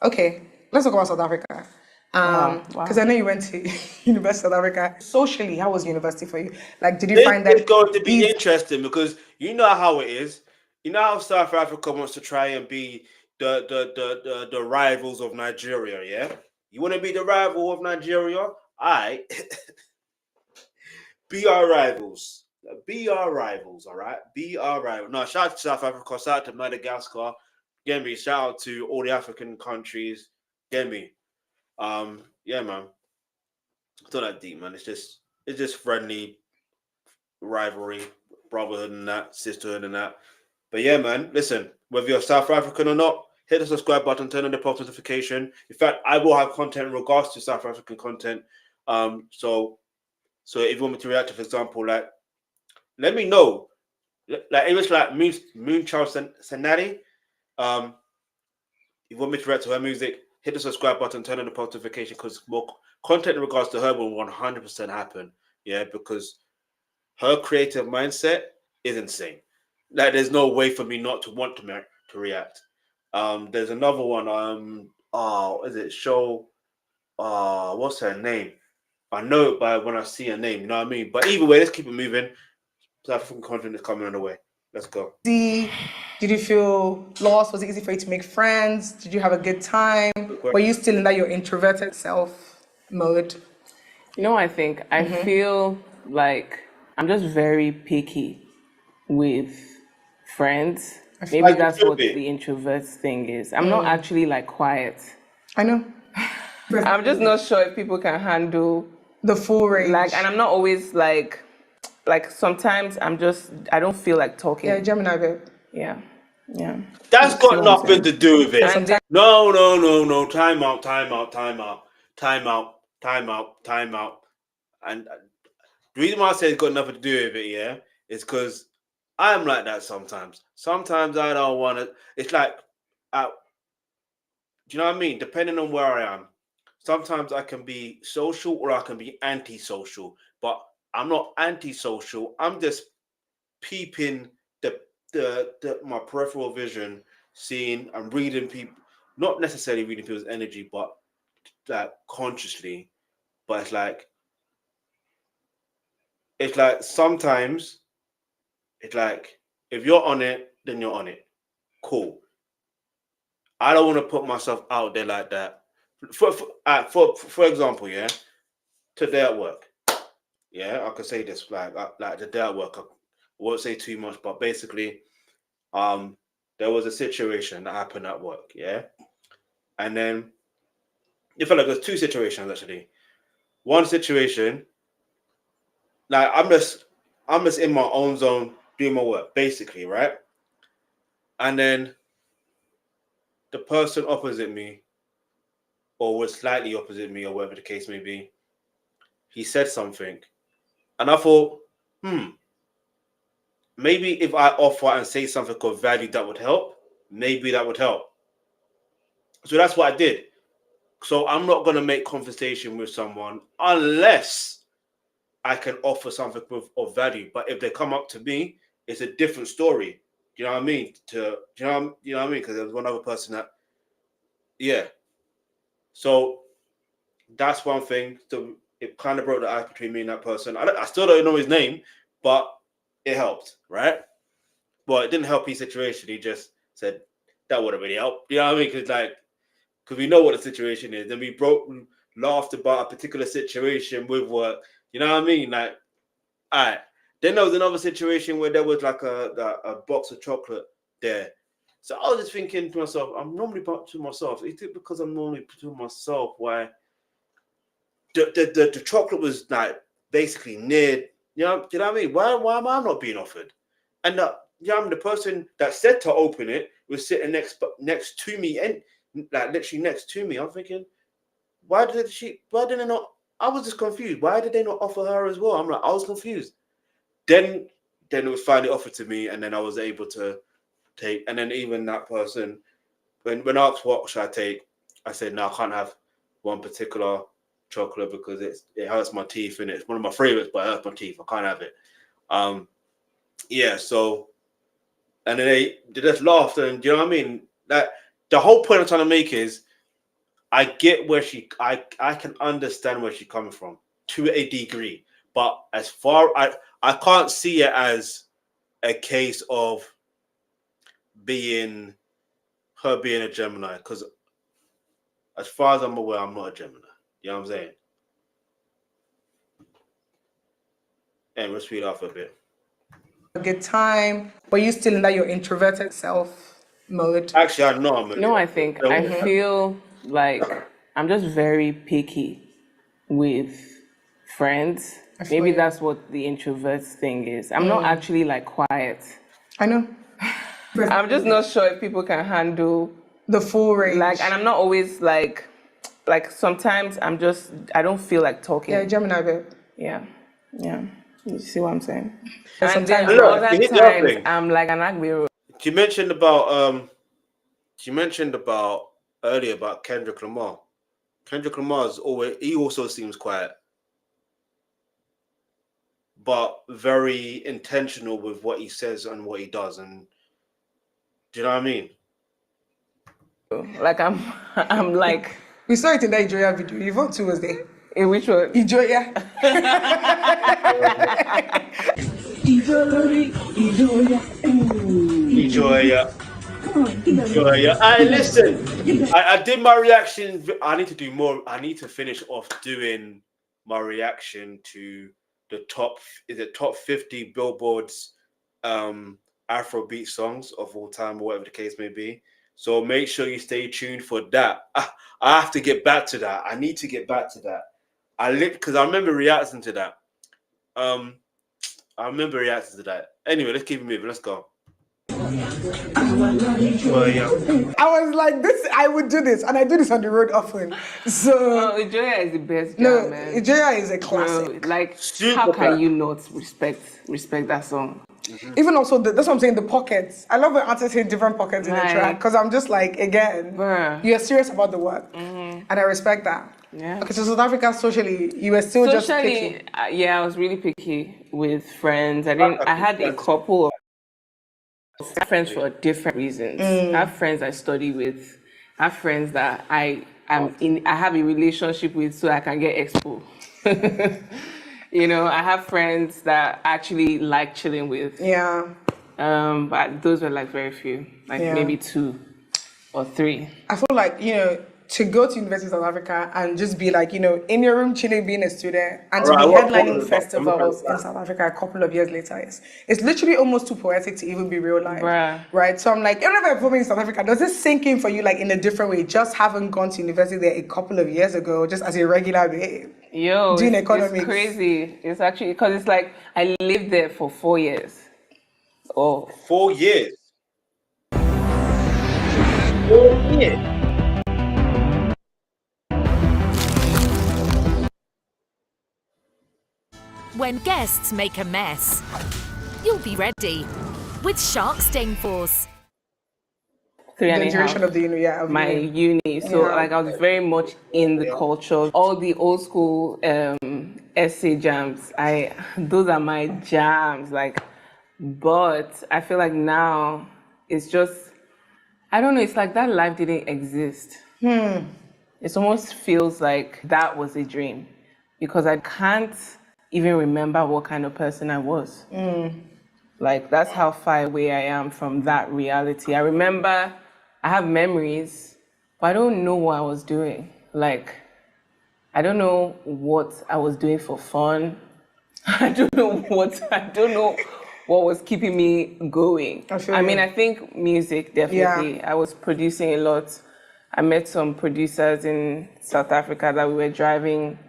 Speaker 5: Okay, let's talk about South Africa.
Speaker 3: Wow.
Speaker 5: Because I know you went to University of South Africa. Socially, how was university for you? Like, did you
Speaker 1: This
Speaker 5: find
Speaker 1: is
Speaker 5: that
Speaker 1: going to be
Speaker 5: easy?
Speaker 1: interesting because you know how it is. You know how South Africa wants to try and be the rivals of Nigeria, yeah? You want to be the rival of Nigeria? I be our rivals. Be our rivals, all right? Be our rivals. No, shout out to South Africa, shout out to Madagascar. Get me, shout out to all the African countries. Get me. Yeah, man. It's not that deep, man. It's just friendly rivalry, brotherhood and that, sisterhood and that. But yeah, man, listen, whether you're South African or not, hit the subscribe button, turn on the post notification. In fact, I will have content in regards to South African content. So if you want me to react to, for example, like, let me know. Like it was like Moonchild Senari. If you want me to react to her music, hit the subscribe button, turn on the post notification because more content in regards to her will 100% happen. Yeah, because her creative mindset is insane. Like, there's no way for me not to want to react. There's another one. Is it show? What's her name? I know it by when I see her name. You know what I mean? But either way, let's keep it moving. South African content is coming on the way. Let's go.
Speaker 5: Did you feel lost? Was it easy for you to make friends? Did you have a good time? Were you still in that your introverted self mode?
Speaker 3: You know, I think I feel like I'm just very picky with friends. Maybe
Speaker 1: like
Speaker 3: that's
Speaker 1: you
Speaker 3: what
Speaker 1: should be.
Speaker 3: the introvert thing is. I'm not actually like quiet.
Speaker 5: I know.
Speaker 3: I'm just not sure if people can handle
Speaker 5: The full range.
Speaker 3: like, and I'm not always like sometimes I don't feel like talking.
Speaker 5: Yeah, Gemini babe.
Speaker 3: Yeah.
Speaker 1: That's
Speaker 3: You see
Speaker 1: got
Speaker 3: what I'm
Speaker 1: nothing
Speaker 3: saying?
Speaker 1: to do with it.
Speaker 3: And then,
Speaker 1: No. Time out. And the reason why I say it's got nothing to do with it, yeah, is because I'm like that sometimes. Sometimes I don't want to. It's like, do you know what I mean? Depending on where I am. Sometimes I can be social or I can be antisocial, but I'm not antisocial. I'm just peeping my peripheral vision, seeing and reading people, not necessarily reading people's energy, but like consciously. But it's like sometimes it's like if you're on it, then you're on it. Cool. I don't want to put myself out there like that. For example, yeah, today at work, yeah, I could say this like the day at work. I won't say too much, but basically, there was a situation that happened at work, yeah, and then it felt like there's two situations actually. One situation, like I'm just in my own zone doing my work, basically, right? And then the person opposite me, or was slightly opposite me, or whatever the case may be, he said something, and I thought, maybe if I offer and say something of value that would help, maybe that would help. So that's what I did. So I'm not going to make conversation with someone unless I can offer something of value. But if they come up to me, it's a different story. Do you know what I mean? You know what I mean? Because there was one other person that, yeah. So that's one thing. So it kind of broke the ice between me and that person. I still don't know his name, but it helped, right? But it didn't help his situation. He just said that wouldn't really help. You know what I mean? Because we know what the situation is, and we laughed about a particular situation with work. You know what I mean? Like, all right. Then there was another situation where there was like a box of chocolate there. So I was just thinking to myself, I'm normally to myself. Is it because I'm normally to myself why the chocolate was like basically near? You know what I mean? Why am I not being offered? And the person that said to open it was sitting next to me and like literally next to me. I'm thinking, why didn't they not? I was just confused. Why did they not offer her as well? I was confused. Then it was finally offered to me, and then I was able to take. And then even that person, when asked what should I take, I said no, I can't have one particular chocolate because it hurts my teeth, and it's one of my favorites, but it hurts my teeth. I can't have it. Yeah, so and then they just laughed, and you know what I mean. That the whole point I'm trying to make is, I get where I can understand where she's coming from to a degree, but as far I can't see it as a case of being a Gemini, because as far as I'm aware, I'm not a Gemini. You know what I'm saying? And we'll speed off a bit.
Speaker 5: A good time, but you still in that your introverted self mode?
Speaker 1: Actually, I know I'm a
Speaker 3: No, I think I feel like I'm just very picky with friends. Maybe that's what the introvert thing is. I'm not actually like quiet.
Speaker 5: I know.
Speaker 3: I'm just not sure if people can handle
Speaker 5: the full range.
Speaker 3: Like, and I'm not always like sometimes I don't feel like talking.
Speaker 5: Yeah, Gemini babe.
Speaker 3: Yeah. You see what I'm saying?
Speaker 5: And
Speaker 3: And then
Speaker 5: sometimes
Speaker 3: other times I'm like an Agbero.
Speaker 1: You mentioned about earlier about Kendrick Lamar. Kendrick Lamar he also seems quiet, but very intentional with what he says and what he does. And do you know what I mean?
Speaker 3: Like I'm like,
Speaker 5: we saw it in that Ijoya video. Yvonne too was there.
Speaker 3: In which one?
Speaker 5: Ijoya.
Speaker 1: Ijoya. Hey, listen. I did my reaction. I need to do more. I need to finish off doing my reaction to the top 50 Billboard's Afrobeat songs of all time, or whatever the case may be. So make sure you stay tuned for that. I have to get back to that. I need to get back to that. Because I remember reacting to that. Anyway, let's keep it moving. Let's go. Well, yeah.
Speaker 5: I was like, I would do this, and I do this on the road often. So
Speaker 3: Ijoya is the best jam, man.
Speaker 5: Ijoya is a classic.
Speaker 3: Bro, like, how can you not respect that song?
Speaker 5: Mm-hmm. Even also, that's what I'm saying, the pockets. I love when artists hit different pockets in the track, because I'm just like, again, you're serious about the work, and I respect that.
Speaker 3: Yeah.
Speaker 5: Okay, so South Africa, socially, you were still just picky.
Speaker 3: Yeah, I was really picky with friends. I had a couple of friends for different reasons. I have friends I study with. I have friends that I have a relationship with, so I can get expo. You know, I have friends that I actually like chilling with.
Speaker 5: Yeah.
Speaker 3: But those were like very few, maybe 2 or 3.
Speaker 5: I feel like, to go to University of South Africa and just be like, in your room chilling, being a student, and to be headlining festivals in South Africa a couple of years later, it's literally almost too poetic to even be real life. Right? So I'm like, you're never performing in South Africa. Does this sink in for you like in a different way? Just haven't gone to university there a couple of years ago, just as a regular babe.
Speaker 3: Yo,
Speaker 5: doing economics.
Speaker 3: It's crazy. It's actually, because it's like, I lived there for 4 years.
Speaker 1: 4 years? 4 years?
Speaker 2: When guests make a mess, you'll be ready with Shark Stain Force.
Speaker 3: 3.5.
Speaker 5: The duration of the uni,
Speaker 3: my uni. So like I was very much in the culture. All the old school essay jams. Those are my jams. But I feel like now it's just, I don't know, it's like that life didn't exist. It almost feels like that was a dream, because I can't even remember what kind of person I was. Like, that's how far away I am from that reality. I remember, I have memories, but I don't know what I was doing. Like, I don't know what I was doing for fun. I don't know what was keeping me going. I think music, definitely. I was producing a lot. I met some producers in South Africa that we were driving.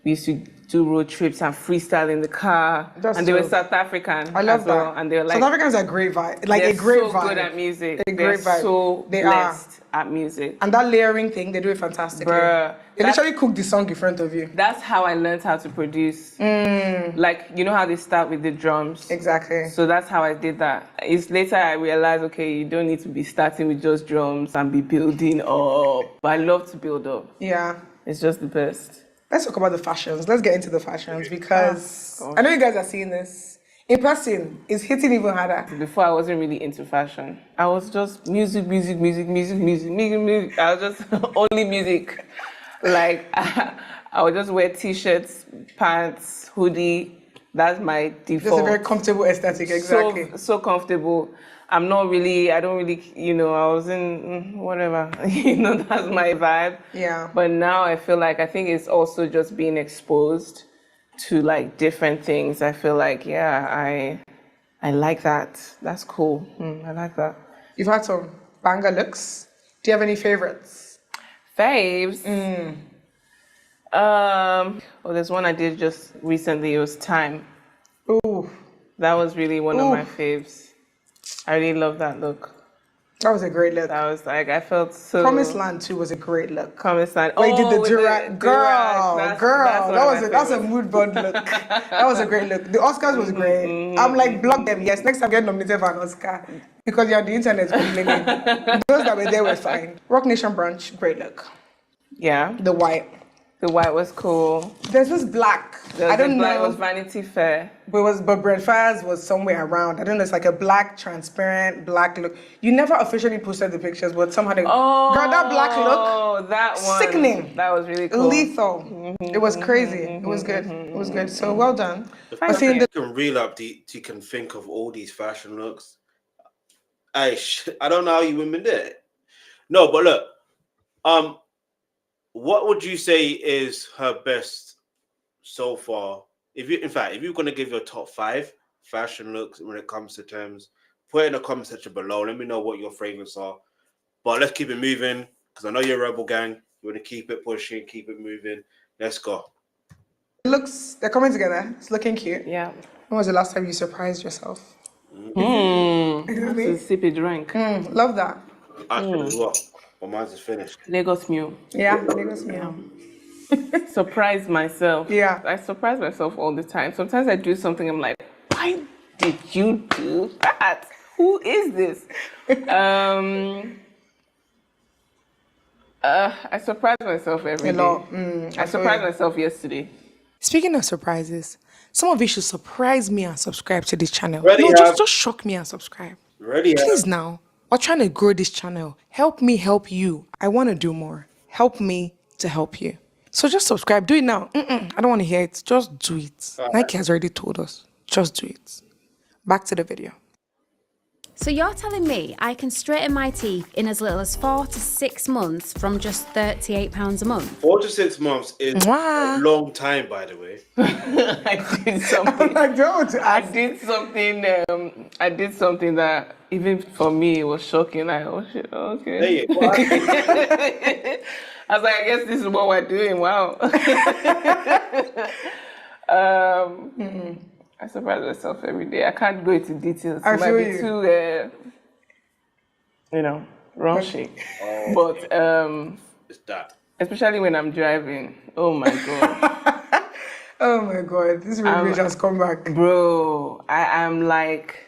Speaker 3: We used to do road trips and freestyle in the car. They were South African.
Speaker 5: I love that.
Speaker 3: And they were like,
Speaker 5: South Africans are great vibe. Like a great vibe.
Speaker 3: They're so good at music.
Speaker 5: They're
Speaker 3: so blessed at music.
Speaker 5: And that layering thing, they do it fantastically.
Speaker 3: Bruh,
Speaker 5: they literally cook the song in front of you.
Speaker 3: That's how I learned how to produce. Like, you know how they start with the drums?
Speaker 5: Exactly.
Speaker 3: So that's how I did that. It's later I realized, okay, you don't need to be starting with just drums and be building up. But I love to build up.
Speaker 5: Yeah.
Speaker 3: It's just the best.
Speaker 5: Let's talk about the fashions. Let's get into the fashions, because I know you guys are seeing this. In person, it's hitting even harder.
Speaker 3: Before I wasn't really into fashion. I was just music. I was just only music. Like I would just wear t-shirts, pants, hoodie. That's my default.
Speaker 5: Just a very comfortable aesthetic, exactly.
Speaker 3: So comfortable. I don't really, I was in whatever, that's my vibe.
Speaker 5: Yeah.
Speaker 3: But now I think it's also just being exposed to like different things. I feel like, I like that. That's cool. I like that.
Speaker 5: You've had some banger looks. Do you have any favorites?
Speaker 3: Faves? There's one I did just recently. It was Time.
Speaker 5: Ooh.
Speaker 3: That was really one of my faves. I really love that look.
Speaker 5: That was a great look.
Speaker 3: That was like, I felt so...
Speaker 5: Promised Land too was a great look.
Speaker 3: Promised Land.
Speaker 5: Where you did the durag. Girl. That's a mood board look. That was a great look. The Oscars was great. I'm like, block them. Yes, next time get nominated for an Oscar. Because you're on the internet complaining. Those that were there were fine. Rock Nation brunch, great look.
Speaker 3: Yeah.
Speaker 5: The white.
Speaker 3: The white was cool.
Speaker 5: There's this black. I don't know.
Speaker 3: It was Vanity Fair.
Speaker 5: But Brent Fires was somewhere around. I don't know. It's like a black, transparent black look. You never officially posted the pictures, but somehow they.
Speaker 3: Oh,
Speaker 5: girl, that black look.
Speaker 3: Oh, that one.
Speaker 5: Sickening.
Speaker 3: That was really cool.
Speaker 5: Lethal. It was crazy. It was good. It was good. So well done.
Speaker 1: The fact that you can reel up, you can think of all these fashion looks. I don't know how you women did it. No, but look. What would you say is her best so far? If you're going to give your top 5 fashion looks when it comes to Tems, put it in the comment section below. Let me know what your favorites are. But let's keep it moving because I know you're a rebel gang. You want to keep it pushing, keep it moving. Let's go.
Speaker 5: They're coming together. It's looking cute.
Speaker 3: Yeah.
Speaker 5: When was the last time you surprised yourself?
Speaker 3: To sip a drink.
Speaker 5: Love that.
Speaker 1: Actually, as well. But mine is finished.
Speaker 3: Lagos Mule.
Speaker 5: Yeah, Lagos Mule.
Speaker 3: Surprise myself.
Speaker 5: Yeah.
Speaker 3: I surprise myself all the time. Sometimes I do something, I'm like, why did you do that? Who is this? I surprise myself every day. I surprised myself yesterday.
Speaker 5: Speaking of surprises, some of you should surprise me and subscribe to this channel. Just shock me and subscribe. Please now. We're trying to grow this channel. Help me help you. I want to do more. Help me to help you. So just subscribe. Do it now. I don't want to hear it. Just do it. Nike has already told us. Just do it. Back to the video.
Speaker 4: So you're telling me I can straighten my teeth in as little as 4 to 6 months from just £38 a month?
Speaker 1: 4 to 6 months is a long time, by the way.
Speaker 3: I did something.
Speaker 5: I
Speaker 3: did something that even for me it was shocking. Like, oh shit, okay.
Speaker 1: There you go.
Speaker 3: I was like, I guess this is what we're doing. Wow. I surprise myself every day. I can't go into details. It might be too, raunchy. But
Speaker 1: it's that.
Speaker 3: Especially when I'm driving. Oh my god.
Speaker 5: Oh my god, this review just come back.
Speaker 3: Bro, I'm like,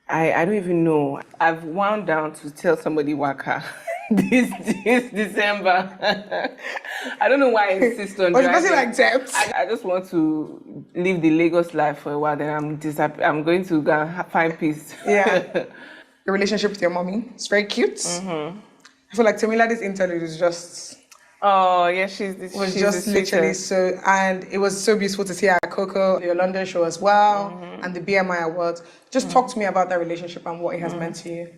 Speaker 3: I don't even know. I've wound down to tell somebody waka this December. I don't know why I insist on driving.
Speaker 5: Was it like Tems?
Speaker 3: I just want to live the Lagos life for a while, then I'm going to go and find peace.
Speaker 5: Yeah. Your relationship with your mommy, it's very cute. I feel like Temilade's interlude is just...
Speaker 3: Oh, yeah, she's
Speaker 5: literally so, and it was so beautiful to see her at Coco, your London show as well, and the BMI Awards. Just talk to me about that relationship and what it has meant to you.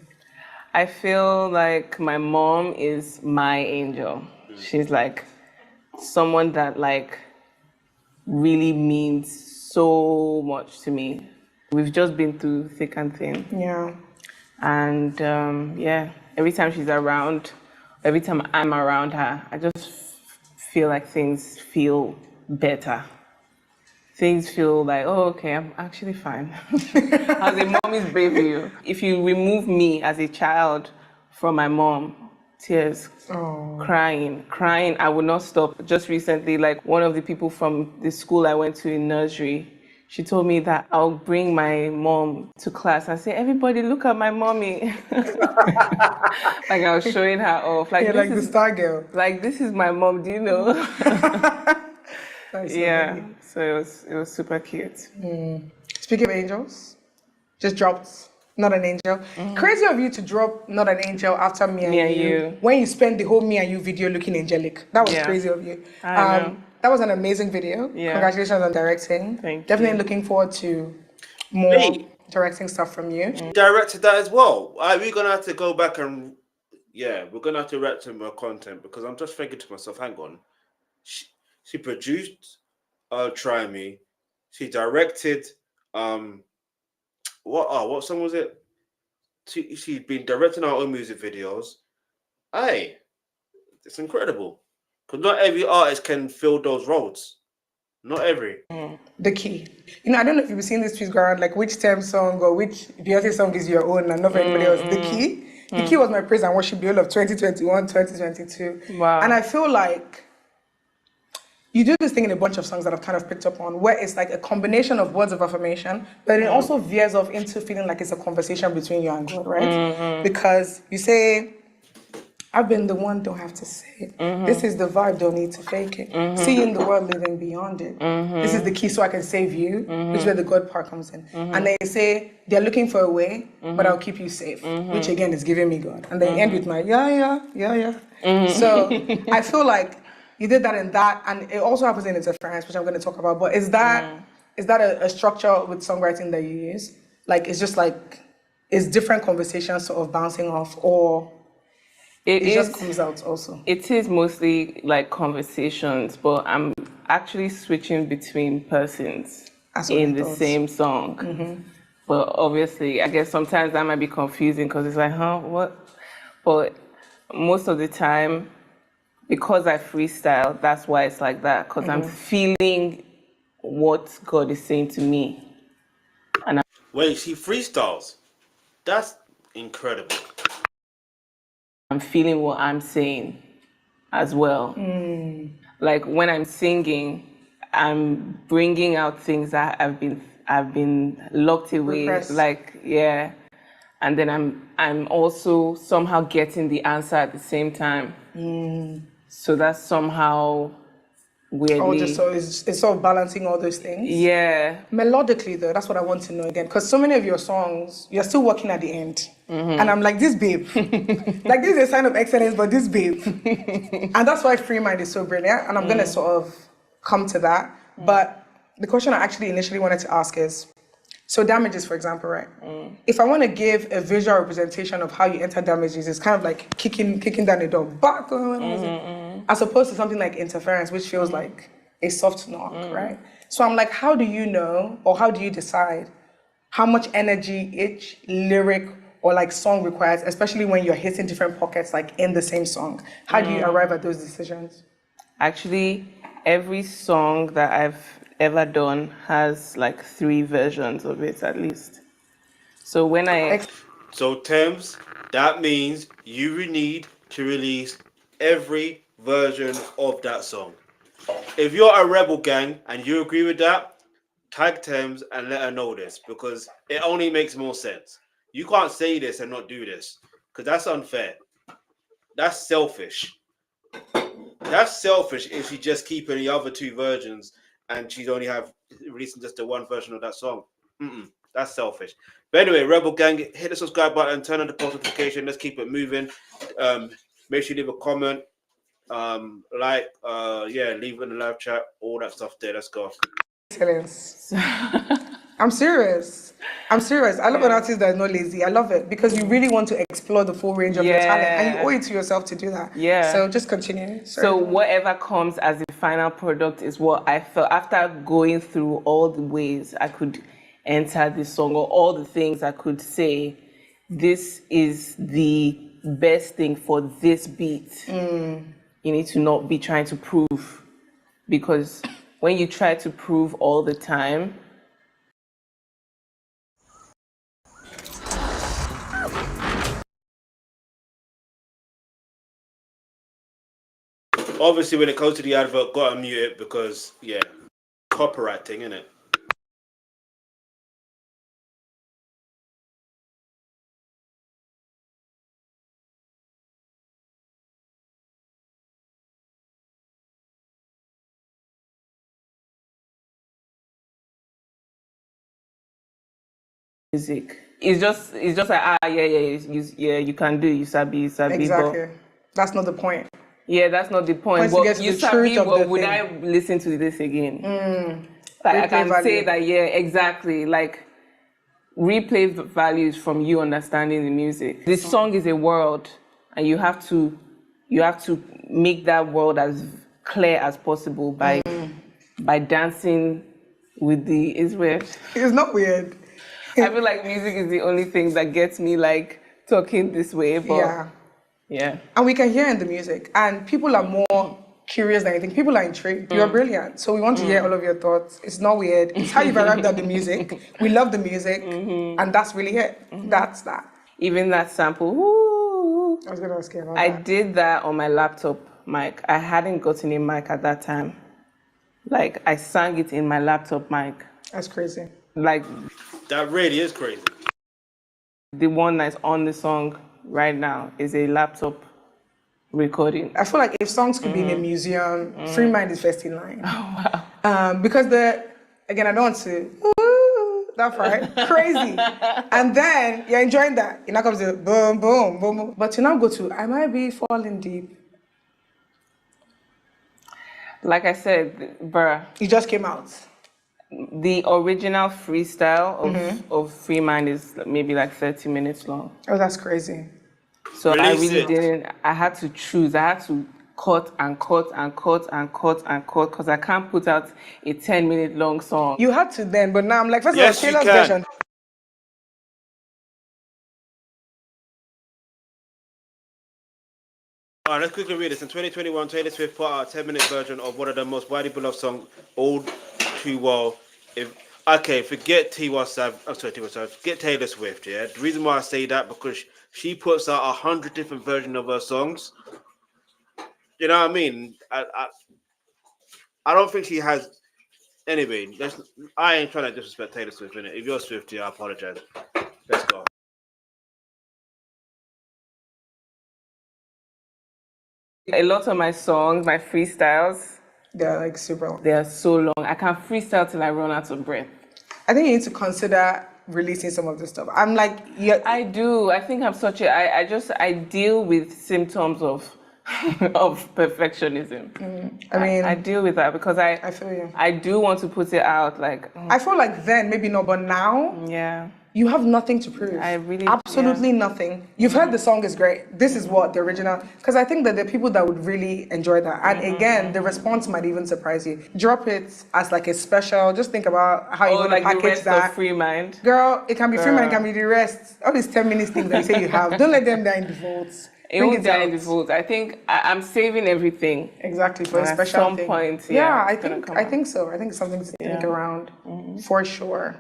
Speaker 3: I feel like my mom is my angel. She's like someone that like really means so much to me. We've just been through thick and thin.
Speaker 5: Yeah.
Speaker 3: And every time she's around, every time I'm around her, I just feel like things feel better. Things feel like, oh, okay, I'm actually fine. As a mom is brave for you. If you remove me as a child from my mom, tears, crying, I would not stop. Just recently, like one of the people from the school I went to in nursery, she told me that I'll bring my mom to class and say, everybody look at my mommy. Like I was showing her off. Like,
Speaker 5: like the star girl.
Speaker 3: Like, this is my mom, do you know?
Speaker 5: So
Speaker 3: yeah, so it was super cute.
Speaker 5: Speaking of angels, just dropped Not an Angel. Crazy of you to drop Not an Angel after Me and You. When you spent the whole Me and You video looking angelic. That was crazy of you.
Speaker 3: I know.
Speaker 5: That was an amazing video.
Speaker 3: Yeah.
Speaker 5: Congratulations on directing.
Speaker 3: Thank
Speaker 5: Definitely
Speaker 3: you.
Speaker 5: looking forward to more directing stuff from you.
Speaker 1: Directed that as well. We're gonna have to go back and we're gonna have to react to more content because I'm just thinking to myself, hang on. She produced Try Me. She directed what song was it? She's been directing her own music videos. Hey, it's incredible. Because not every artist can fill those roles. Not every.
Speaker 5: The key. You know, I don't know if you've seen this tweet go around, like which Tems song or which Beyonce song is your own and not for anybody else. The key. The key was my praise and worship the whole of 2021, 2022.
Speaker 3: Wow.
Speaker 5: And I feel like you do this thing in a bunch of songs that I've kind of picked up on, where it's like a combination of words of affirmation, but it also veers off into feeling like it's a conversation between you and God, right? Because you say, I've been the one, don't have to say it. This is the vibe, don't need to fake it. Seeing the world, living beyond it. This is the key so I can save you, which is where the God part comes in. And they say, they're looking for a way, but I'll keep you safe, which again is giving me God. And they end with my, yeah. So I feel like you did that in that, and it also happens in interference, which I'm going to talk about. But is that a structure with songwriting that you use? Like, it's just like, it's different conversations sort of bouncing off, or it just comes out also?
Speaker 3: It is mostly like conversations, but I'm actually switching between persons in the same song. But obviously, I guess sometimes that might be confusing because it's like, what? But most of the time, because I freestyle, that's why it's like that, because I'm feeling what God is saying to me. And
Speaker 1: Wait, she freestyles? That's incredible.
Speaker 3: I'm feeling what I'm saying as well. Like when I'm singing, I'm bringing out things that I've been locked away.
Speaker 5: Repressed.
Speaker 3: Like, yeah. And then I'm also somehow getting the answer at the same time. So that's somehow weirdly.
Speaker 5: So it's sort of balancing all those things.
Speaker 3: Yeah.
Speaker 5: Melodically, though, that's what I want to know again. Because so many of your songs, you're still working at the end. And I'm like, this babe. Like, this is a sign of excellence, but this babe. And that's why Free Mind is so brilliant. And I'm going to sort of come to that. But the question I actually initially wanted to ask is, so Damages, for example, right? If I want to give a visual representation of how you enter Damages, it's kind of like kicking down the door, back, as opposed to something like Interference, which feels like a soft knock, right? So I'm like, how do you know, or how do you decide how much energy each lyric or like song requires, especially when you're hitting different pockets like in the same song? How do you arrive at those decisions?
Speaker 3: Actually, every song that I've ever done has like 3 versions of it at least. So when
Speaker 1: So Tems, that means you need to release every version of that song. If you're a rebel gang and you agree with that, tag Tems and let her know this, because it only makes more sense. You can't say this and not do this, because that's unfair. That's selfish. That's selfish if she just keeping the other 2 versions and she's only releasing just the 1 version of that song. That's selfish. But anyway, Rebel Gang, hit the subscribe button, turn on the post notification. Let's keep it moving. Make sure you leave a comment, leave it in the live chat, all that stuff there. Let's go.
Speaker 5: Excellence. I'm serious. I love an artist that is not lazy. I love it because you really want to explore the full range of your talent, and you owe it to yourself to do that.
Speaker 3: Yeah.
Speaker 5: So just continue.
Speaker 3: So whatever comes as the final product is what I felt after going through all the ways I could enter this song, or all the things I could say, this is the best thing for this beat. You need to not be trying to prove, because when you try to prove all the time,
Speaker 1: Obviously, when it comes to the advert, gotta mute it because, copyright thing, innit?
Speaker 3: music. It's just like you can do, you sabi,
Speaker 5: Exactly.
Speaker 3: but
Speaker 5: That's not the point.
Speaker 3: yeah, that's not the point.
Speaker 5: Once you
Speaker 3: But
Speaker 5: get to
Speaker 3: you
Speaker 5: the
Speaker 3: sabi,
Speaker 5: truth of
Speaker 3: but
Speaker 5: the
Speaker 3: would
Speaker 5: thing.
Speaker 3: I listen to this again? Like I
Speaker 5: Replay
Speaker 3: can
Speaker 5: value.
Speaker 3: say that, yeah, exactly. Like replay values from you understanding the music. This song is a world, and you have to make that world as clear as possible by dancing with the. It's weird.
Speaker 5: It's not weird.
Speaker 3: I feel like music is the only thing that gets me like talking this way, but yeah.
Speaker 5: And we can hear in the music, and people are more curious than anything. People are intrigued. You're brilliant. So we want to hear all of your thoughts. It's not weird. It's how you've arrived at the music. We love the music, and that's really it. That's that.
Speaker 3: Even that sample, woo,
Speaker 5: I was going to ask you about
Speaker 3: I
Speaker 5: that.
Speaker 3: did that on my laptop mic. I hadn't gotten a mic at that time. Like, I sang it in my laptop mic.
Speaker 5: That's crazy.
Speaker 3: Like,
Speaker 1: That really is crazy.
Speaker 3: the one that's on the song right now is a laptop recording.
Speaker 5: I feel like if songs could be in a museum, Free Mind is first in line. Oh, wow. Because again, I don't want to, that part, crazy. And then you're enjoying that. It now comes to boom, boom, boom, boom. But to now go to, I might be falling deep.
Speaker 3: Like I said, bruh,
Speaker 5: It just came out.
Speaker 3: the original freestyle of Free Mind is maybe like 30 minutes long.
Speaker 5: Oh, that's crazy.
Speaker 3: So I
Speaker 1: Release
Speaker 3: really
Speaker 1: it.
Speaker 3: didn't, I had to choose. I had to cut and cut and cut and cut and cut because I can't put out a 10-minute long song.
Speaker 5: You had to then, but now I'm like, first
Speaker 1: Yes,
Speaker 5: of all,
Speaker 1: you
Speaker 5: Taylor's
Speaker 1: can.
Speaker 5: version.
Speaker 1: All right, let's quickly read this. In 2021, Taylor Swift put out a 10-minute version of one of the most widely beloved songs, All Too Well. Forget Tiwa Savage. Forget Taylor Swift, yeah? The reason why I say that, because she puts out 100 different versions of her songs. You know what I mean? I don't think she has... Anyway, I ain't trying to disrespect Taylor Swift, innit? If you're Swiftie, I apologize. Let's go.
Speaker 3: A lot of my songs, my freestyles,
Speaker 5: They're like super long.
Speaker 3: they are so long. I can freestyle till I run out of breath.
Speaker 5: I think you need to consider releasing some of this stuff. I'm like, yeah.
Speaker 3: I do. I think I'm such a. I deal with symptoms of perfectionism.
Speaker 5: I mean,
Speaker 3: I deal with that because
Speaker 5: I feel you.
Speaker 3: I do want to put it out. Like,
Speaker 5: I feel like then, maybe not, but now,
Speaker 3: yeah.
Speaker 5: you have nothing to prove.
Speaker 3: I really-
Speaker 5: Absolutely nothing. You've heard the song is great. This is what the original, because I think that there are people that would really enjoy that. And again, the response might even surprise you. Drop it as like a special. Just think about how you want
Speaker 3: like
Speaker 5: to
Speaker 3: the
Speaker 5: package
Speaker 3: rest
Speaker 5: that.
Speaker 3: of Free Mind.
Speaker 5: Girl, it can be free, man, it can be the rest. All these 10 minutes things that you say you have. Don't let them die in defaults.
Speaker 3: It won't die in default. I think I'm saving everything.
Speaker 5: Exactly, for a
Speaker 3: And at
Speaker 5: special
Speaker 3: some
Speaker 5: thing.
Speaker 3: point,
Speaker 5: yeah,
Speaker 3: it's gonna come
Speaker 5: I
Speaker 3: out.
Speaker 5: think so. I think it's something to think around for sure.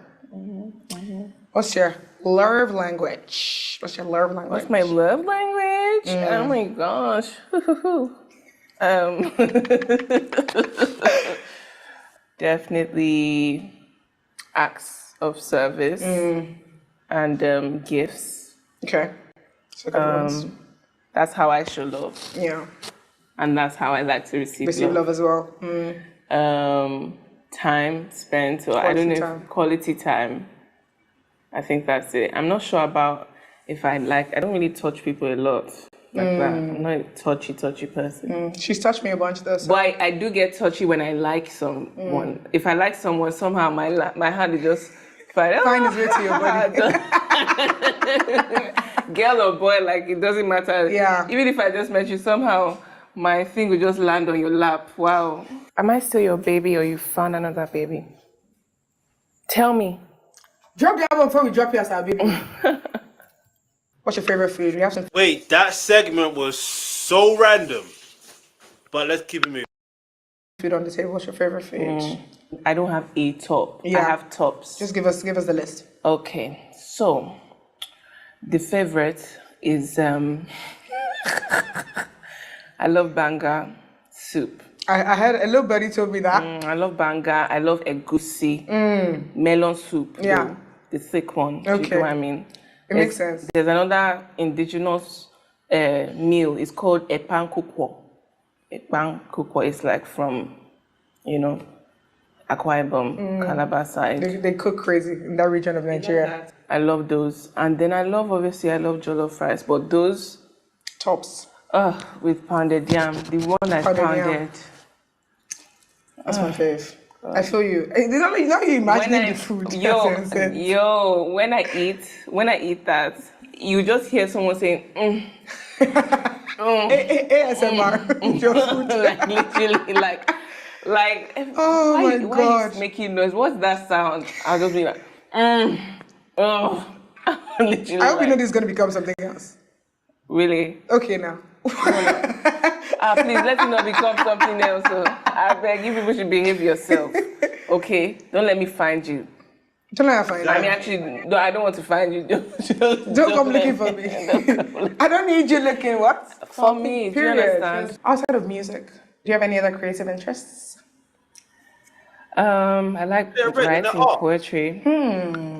Speaker 5: What's your love language? What's your love language?
Speaker 3: What's my love language? Oh my gosh. Definitely acts of service and gifts.
Speaker 5: Okay. So good ones.
Speaker 3: That's how I show love,
Speaker 5: Yeah.
Speaker 3: and that's how I like to receive
Speaker 5: Receive love as well.
Speaker 3: Time spent, or I don't know, quality time. I think that's it. I'm not sure about if I don't really touch people a lot like that. I'm not a touchy person.
Speaker 5: She's touched me a bunch though. So.
Speaker 3: But I do get touchy when I like someone. If I like someone, somehow my hand is just
Speaker 5: Find its way to your body.
Speaker 3: Girl or boy, like it doesn't matter.
Speaker 5: Yeah.
Speaker 3: Even if I just met you, somehow my thing will just land on your lap. Wow. Am I still your baby or you found another baby? Tell me.
Speaker 5: Drop the album before we drop you as our baby. What's your favorite food? We have some
Speaker 1: Wait, that segment was so random. But let's keep it moving.
Speaker 5: food on the table. What's your favorite food?
Speaker 3: I don't have a top. I
Speaker 5: Yeah.
Speaker 3: have tops.
Speaker 5: Just give us the list.
Speaker 3: Okay. So the favorite is I love banga soup.
Speaker 5: I heard a little birdie told me that.
Speaker 3: I love banga. I love egusi. Melon soup.
Speaker 5: Yeah.
Speaker 3: The thick one. You
Speaker 5: Okay.
Speaker 3: know what I mean?
Speaker 5: It makes sense.
Speaker 3: There's another indigenous meal. It's called epan kukwo. Epan kukwo is like from, Akwa Ibom, Calabar side.
Speaker 5: They cook crazy in that region of Nigeria.
Speaker 3: I love those. And then I love jollof rice, but those
Speaker 5: Tops.
Speaker 3: with pounded yam, the one that's
Speaker 5: Pounded yam.
Speaker 3: pounded.
Speaker 5: That's my fave. I feel you. You know you imagining the food.
Speaker 3: When I eat that, you just hear someone saying,
Speaker 5: ASMR. Your food.
Speaker 3: like literally, like.
Speaker 5: Oh my
Speaker 3: Why
Speaker 5: God.
Speaker 3: you making noise? What's that sound? I'll just be like, literally.
Speaker 5: I hope you know this is gonna become something else.
Speaker 3: Really?
Speaker 5: Okay, now.
Speaker 3: Please let it not become something else. So I beg you, people should behave yourself. Okay? Don't let me find you.
Speaker 5: Don't let her find you.
Speaker 3: I mean, actually, no, I don't want to find you.
Speaker 5: Don't come looking for me. I don't need you looking what?
Speaker 3: For me, do you understand?
Speaker 5: Outside of music, do you have any other creative interests?
Speaker 3: I like writing poetry.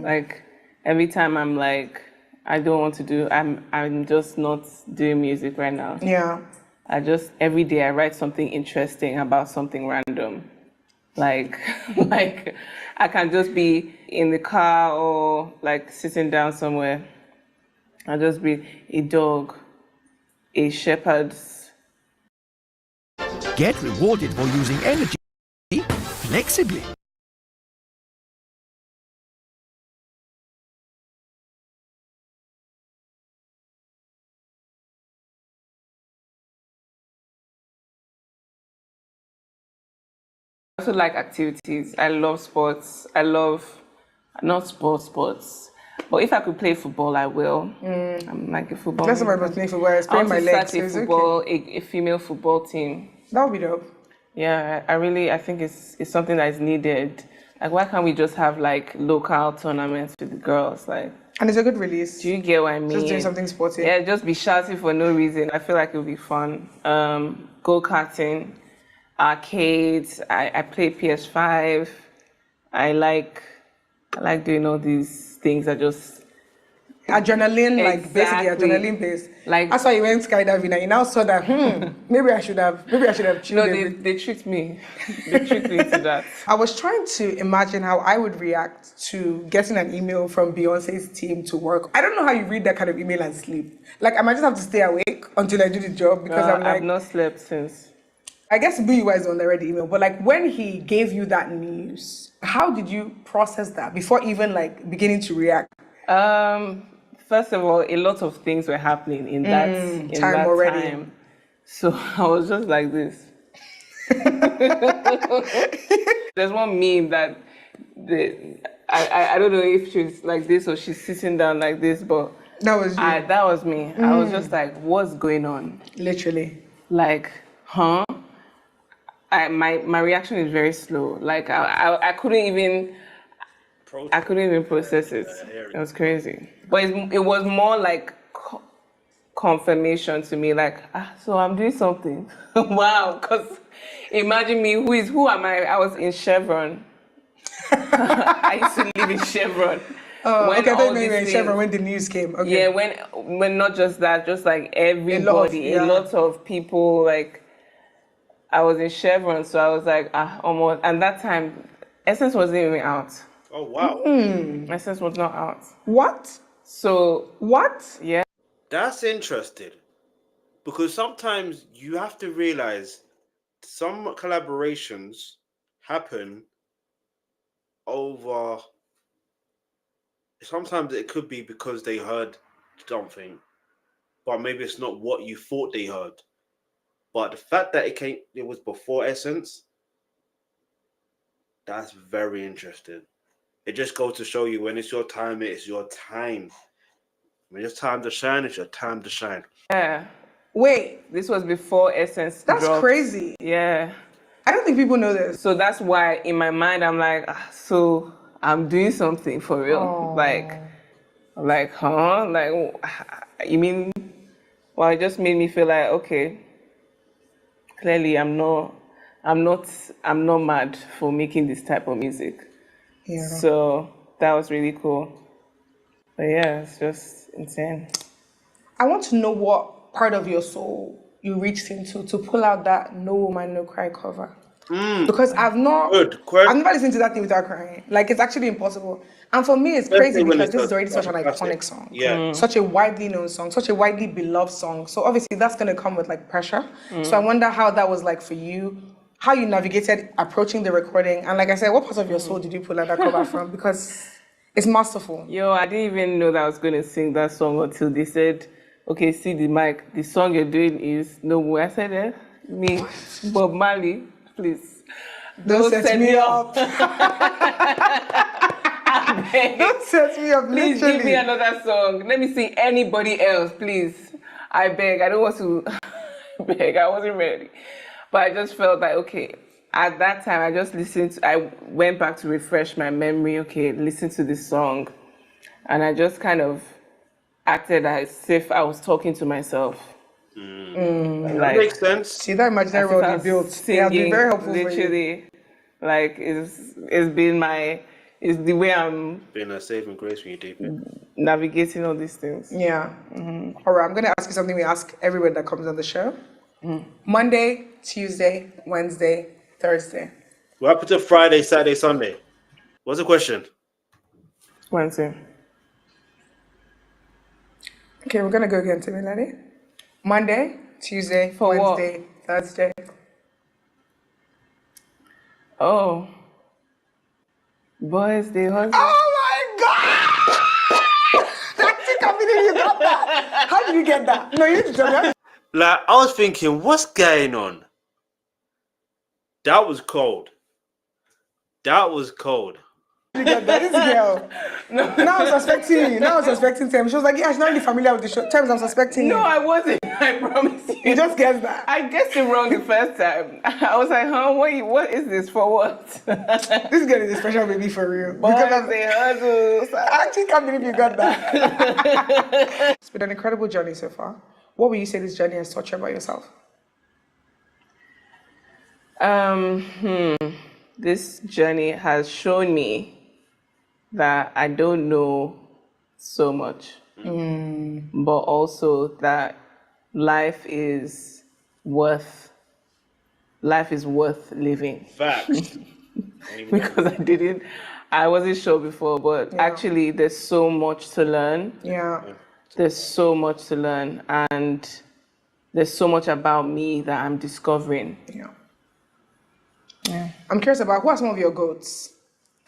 Speaker 3: Like every time I'm like, I don't want to do. I'm just not doing music right now.
Speaker 5: Yeah.
Speaker 3: Every day I write something interesting about something random. Like I can just be in the car or like sitting down somewhere. I'll just be a dog, a shepherd's.
Speaker 8: Get rewarded for using energy flexibly.
Speaker 3: I also like activities. I love sports. Not sports. But if I could play football, I will. I'm like a football.
Speaker 5: That's what I'm playing football. I sprained my legs.
Speaker 3: A female football team.
Speaker 5: That would be dope.
Speaker 3: Yeah, I think it's something that is needed. Like, why can't we just have like local tournaments with the girls? Like,
Speaker 5: and it's a good release.
Speaker 3: Do you get what I mean?
Speaker 5: Just doing something sporty.
Speaker 3: Yeah, just be shouting for no reason. I feel like it would be fun. Go-karting, arcades. I play PS5. I like doing all these things that just
Speaker 5: adrenaline, like basically adrenaline based. Like that's why you went skydiving and you now saw that maybe I should have chilled.
Speaker 3: No, they tricked me. They tricked me into that.
Speaker 5: I was trying to imagine how I would react to getting an email from Beyonce's team to work. I don't know how you read that kind of email and sleep. Like I might just have to stay awake until I do the job because I've
Speaker 3: not slept since.
Speaker 5: I guess BUI is on the red email, but like when he gave you that news, how did you process that before even like beginning to react?
Speaker 3: First of all, a lot of things were happening in that
Speaker 5: time already.
Speaker 3: Time. So I was just like this. There's one meme that I don't know if she's like this or she's sitting down like this, but
Speaker 5: that was you.
Speaker 3: That was me. I was just like, what's going on?
Speaker 5: Literally.
Speaker 3: Like, huh? My reaction is very slow. Like I couldn't even process it. It was crazy. But it was more like confirmation to me. Like, so I'm doing something. Wow. Because imagine me. Who am I? I was in Chevron. I used to live in Chevron.
Speaker 5: Oh, okay. I thought you were in Chevron when the news came. Okay.
Speaker 3: Yeah. When not just that, just like everybody, a lot of people like. I was in Chevron, so I was like, almost. And that time, Essence wasn't even out.
Speaker 1: Oh, wow.
Speaker 3: Essence was not out.
Speaker 5: What?
Speaker 3: So.
Speaker 5: What?
Speaker 3: Yeah.
Speaker 1: That's interesting. Because sometimes you have to realize some collaborations happen over. Sometimes it could be because they heard something, but maybe it's not what you thought they heard. But the fact that it was before Essence, that's very interesting. It just goes to show you when it's your time, it's your time. When it's time to shine, it's your time to shine.
Speaker 3: Yeah.
Speaker 5: Wait.
Speaker 3: This was before Essence
Speaker 5: That's
Speaker 3: dropped.
Speaker 5: crazy.
Speaker 3: Yeah.
Speaker 5: I don't think people know this.
Speaker 3: So that's why in my mind, I'm like, so I'm doing something for real.
Speaker 5: Oh.
Speaker 3: Like, huh? Like, you mean, well, it just made me feel like, okay, clearly I'm not mad for making this type of music.
Speaker 5: Yeah.
Speaker 3: So that was really cool. But yeah, it's just insane.
Speaker 5: I want to know what part of your soul you reached into to pull out that No Woman No Cry cover. Because I've
Speaker 1: Good question.
Speaker 5: never listened to that thing without crying. Like, it's actually impossible. And for me, it's
Speaker 1: Especially
Speaker 5: crazy
Speaker 1: when
Speaker 5: because
Speaker 1: it's
Speaker 5: this is already
Speaker 1: such
Speaker 5: such
Speaker 1: a
Speaker 5: an
Speaker 1: classic.
Speaker 5: iconic song.
Speaker 1: Yeah.
Speaker 5: Such a widely known song, such a widely beloved song. So obviously that's gonna come with like pressure. So I wonder how that was like for you, how you navigated approaching the recording. And like I said, what part of your soul did you pull out that cover from? Because it's masterful.
Speaker 3: Yo, I didn't even know that I was going to sing that song until they said, okay, see the mic, the song you're doing is No Way. I said, me, Bob Marley, please.
Speaker 5: Don't set me up.
Speaker 3: I beg.
Speaker 5: Don't set me up,
Speaker 3: Please
Speaker 5: literally.
Speaker 3: give me another song. Let me see anybody else, please. I beg. I don't want to beg. I wasn't ready. But I just felt like, okay, at that time, I just I went back to refresh my memory. Okay, listen to this song. And I just kind of acted as if I was talking to myself.
Speaker 1: That makes sense.
Speaker 5: See that imaginary
Speaker 3: as if
Speaker 5: world
Speaker 3: I
Speaker 5: you
Speaker 3: was
Speaker 5: built. It has
Speaker 3: singing,
Speaker 5: been very helpful for you.
Speaker 3: literally, like it's been it's the way I'm
Speaker 1: Been a saving grace when you deep it.
Speaker 3: navigating all these things.
Speaker 5: Yeah. All right, I'm going to ask you something we ask everyone that comes on the show. Monday, Tuesday, Wednesday, Thursday.
Speaker 1: What happened to Friday, Saturday, Sunday? What's the question?
Speaker 3: Wednesday.
Speaker 5: Okay, we're going to go again, Timmy Lady. Monday, Tuesday,
Speaker 3: For what?
Speaker 5: Wednesday, Thursday.
Speaker 3: Oh. Boys, they hustle.
Speaker 5: Oh my God! I can't believe you got that. How did you get that? No, you need to tell me.
Speaker 1: Like, I was thinking, what's going on? That was cold. That was cold.
Speaker 5: You get that? This girl. Now I'm suspecting you. Now I'm suspecting Tems. She was like, yeah, she's not really familiar with the show. Tems, I'm suspecting
Speaker 3: No,
Speaker 5: you.
Speaker 3: I wasn't. I promise you.
Speaker 5: You just guessed that.
Speaker 3: I guessed it wrong the first time. I was like, huh, what is this for what?
Speaker 5: This girl is a special baby for real.
Speaker 3: Boys,
Speaker 5: Because
Speaker 3: they hustle.
Speaker 5: I actually can't believe you got that. It's been an incredible journey so far. What would you say this journey has taught you about yourself?
Speaker 3: This journey has shown me that I don't know so much, but also that life is worth living.
Speaker 1: Facts.
Speaker 3: Because I wasn't sure before, but actually there's so much to learn.
Speaker 5: Yeah.
Speaker 3: There's so much to learn, and there's so much about me that I'm discovering.
Speaker 5: Yeah. I'm curious about who are some of your goats?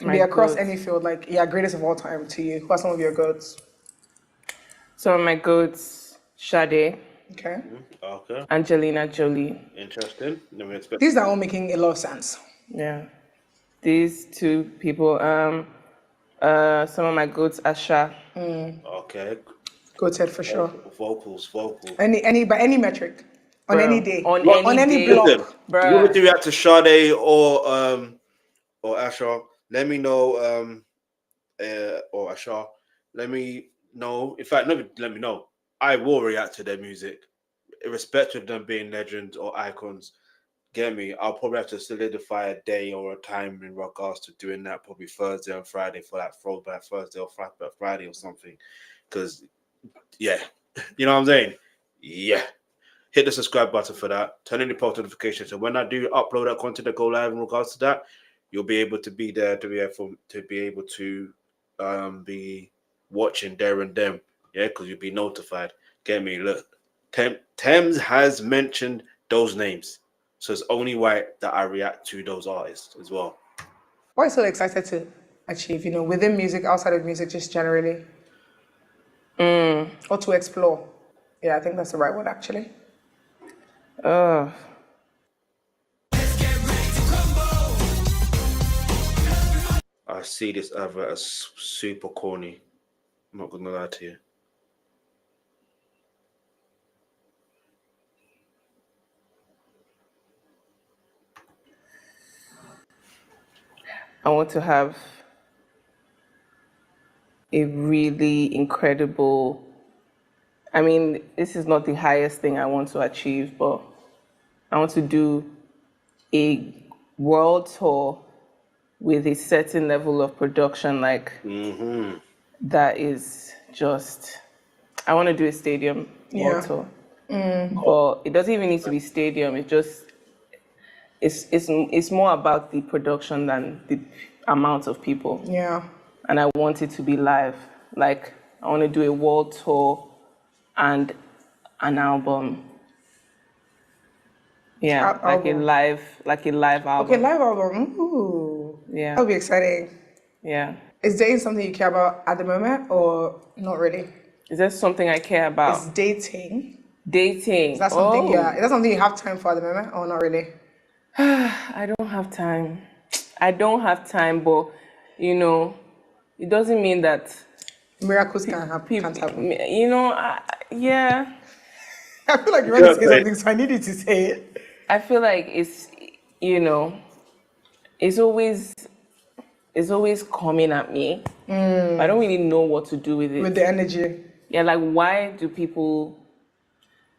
Speaker 3: My
Speaker 5: Be across
Speaker 3: goats.
Speaker 5: any field, like, yeah, greatest of all time to you. Who are some of your goats?
Speaker 3: Some of my goats, Sade,
Speaker 5: Okay.
Speaker 1: Okay.
Speaker 3: Angelina Jolie.
Speaker 1: Interesting. Never expect.
Speaker 5: These are all making a lot of sense.
Speaker 3: Yeah. These two people, some of my goats, Asha.
Speaker 1: Okay.
Speaker 5: Goated for sure.
Speaker 1: Vocals.
Speaker 5: Any by any metric. On
Speaker 3: Bro,
Speaker 5: any day.
Speaker 3: on any day.
Speaker 5: block.
Speaker 1: Listen,
Speaker 3: Bruh.
Speaker 1: you want me to react to Sade or Asha? Let me know. Or Asha. Let me know. In fact, let me know. I will react to their music, irrespective of them being legends or icons. Get me? I'll probably have to solidify a day or a time in regards to doing that. Probably Thursday and Friday for that throwback Thursday or throwback Friday or something. Because, yeah, you know what I'm saying? Yeah. Hit the subscribe button for that. Turn on the post notifications. So when I do upload that content that go live in regards to that, you'll be able to be there to be able to be watching there and then. Yeah, because you'll be notified. Get me? Look, Tems has mentioned those names, so it's only right that I react to those artists as well.
Speaker 5: What are you so excited to achieve, within music, outside of music, just generally? Or to explore? Yeah, I think that's the right word, actually.
Speaker 1: I see this advert as super corny. I'm not gonna lie to you.
Speaker 3: I want to have a really incredible, I mean, this is not the highest thing I want to achieve, but I want to do a world tour with a certain level of production, like that is just, I want to do a stadium world tour. But it doesn't even need to be stadium, it's just it's more about the production than the amount of people.
Speaker 5: Yeah.
Speaker 3: And I want it to be live. Like, I want to do a world tour and an album. Yeah, like a live album.
Speaker 5: Okay, live album. Ooh.
Speaker 3: Yeah.
Speaker 5: That'll be exciting.
Speaker 3: Yeah.
Speaker 5: Is dating something you care about at the moment or not really?
Speaker 3: Is that something I care about?
Speaker 5: Is dating?
Speaker 3: Dating.
Speaker 5: Is that something? Yeah. Is that something you have time for at the moment or not really?
Speaker 3: I don't have time. I don't have time, but you know, it doesn't mean that
Speaker 5: Miracles can't happen.
Speaker 3: You know, yeah.
Speaker 5: I feel like you want to say something, so I need you to say it.
Speaker 3: I feel like it's, you know, it's always coming at me. I don't really know what to do with it.
Speaker 5: With the energy.
Speaker 3: Yeah, like why do people?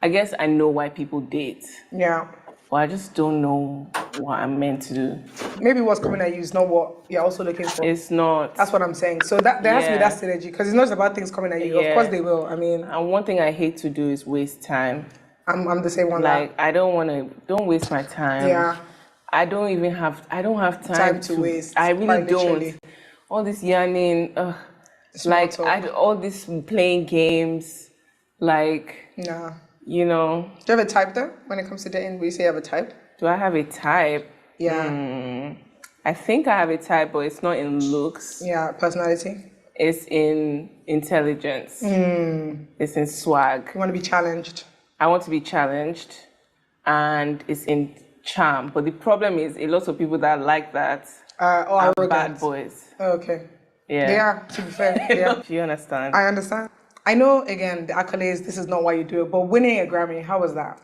Speaker 3: I guess I know why people date.
Speaker 5: Yeah.
Speaker 3: But I just don't know what I'm meant to do.
Speaker 5: Maybe what's coming at you is not what you're also looking for.
Speaker 3: It's not.
Speaker 5: That's what I'm saying. So that there has to be that synergy because it's not just about things coming at you.
Speaker 3: Yeah.
Speaker 5: Of course they will. I mean,
Speaker 3: and one thing I hate to do is waste time.
Speaker 5: I'm the same one.
Speaker 3: Like I don't waste my time.
Speaker 5: Yeah.
Speaker 3: I don't have time
Speaker 5: to waste.
Speaker 3: I really
Speaker 5: literally.
Speaker 3: don't. All this yarning, like all this playing games, like
Speaker 5: nah.
Speaker 3: You know.
Speaker 5: Do you have a type though? When it comes to dating, will you say you have a type?
Speaker 3: Do I have a type?
Speaker 5: Yeah.
Speaker 3: I think I have a type, but it's not in looks.
Speaker 5: Yeah, personality.
Speaker 3: It's in intelligence. It's in swag.
Speaker 5: You want to be challenged.
Speaker 3: I want to be challenged, and it's in charm. But the problem is, a lot of people that like that are bad boys.
Speaker 5: Oh, okay.
Speaker 3: Yeah.
Speaker 5: They are, to be fair. Yeah.
Speaker 3: Do you understand?
Speaker 5: I understand. I know, again, the accolades, this is not why you do it, but winning a Grammy, how was that?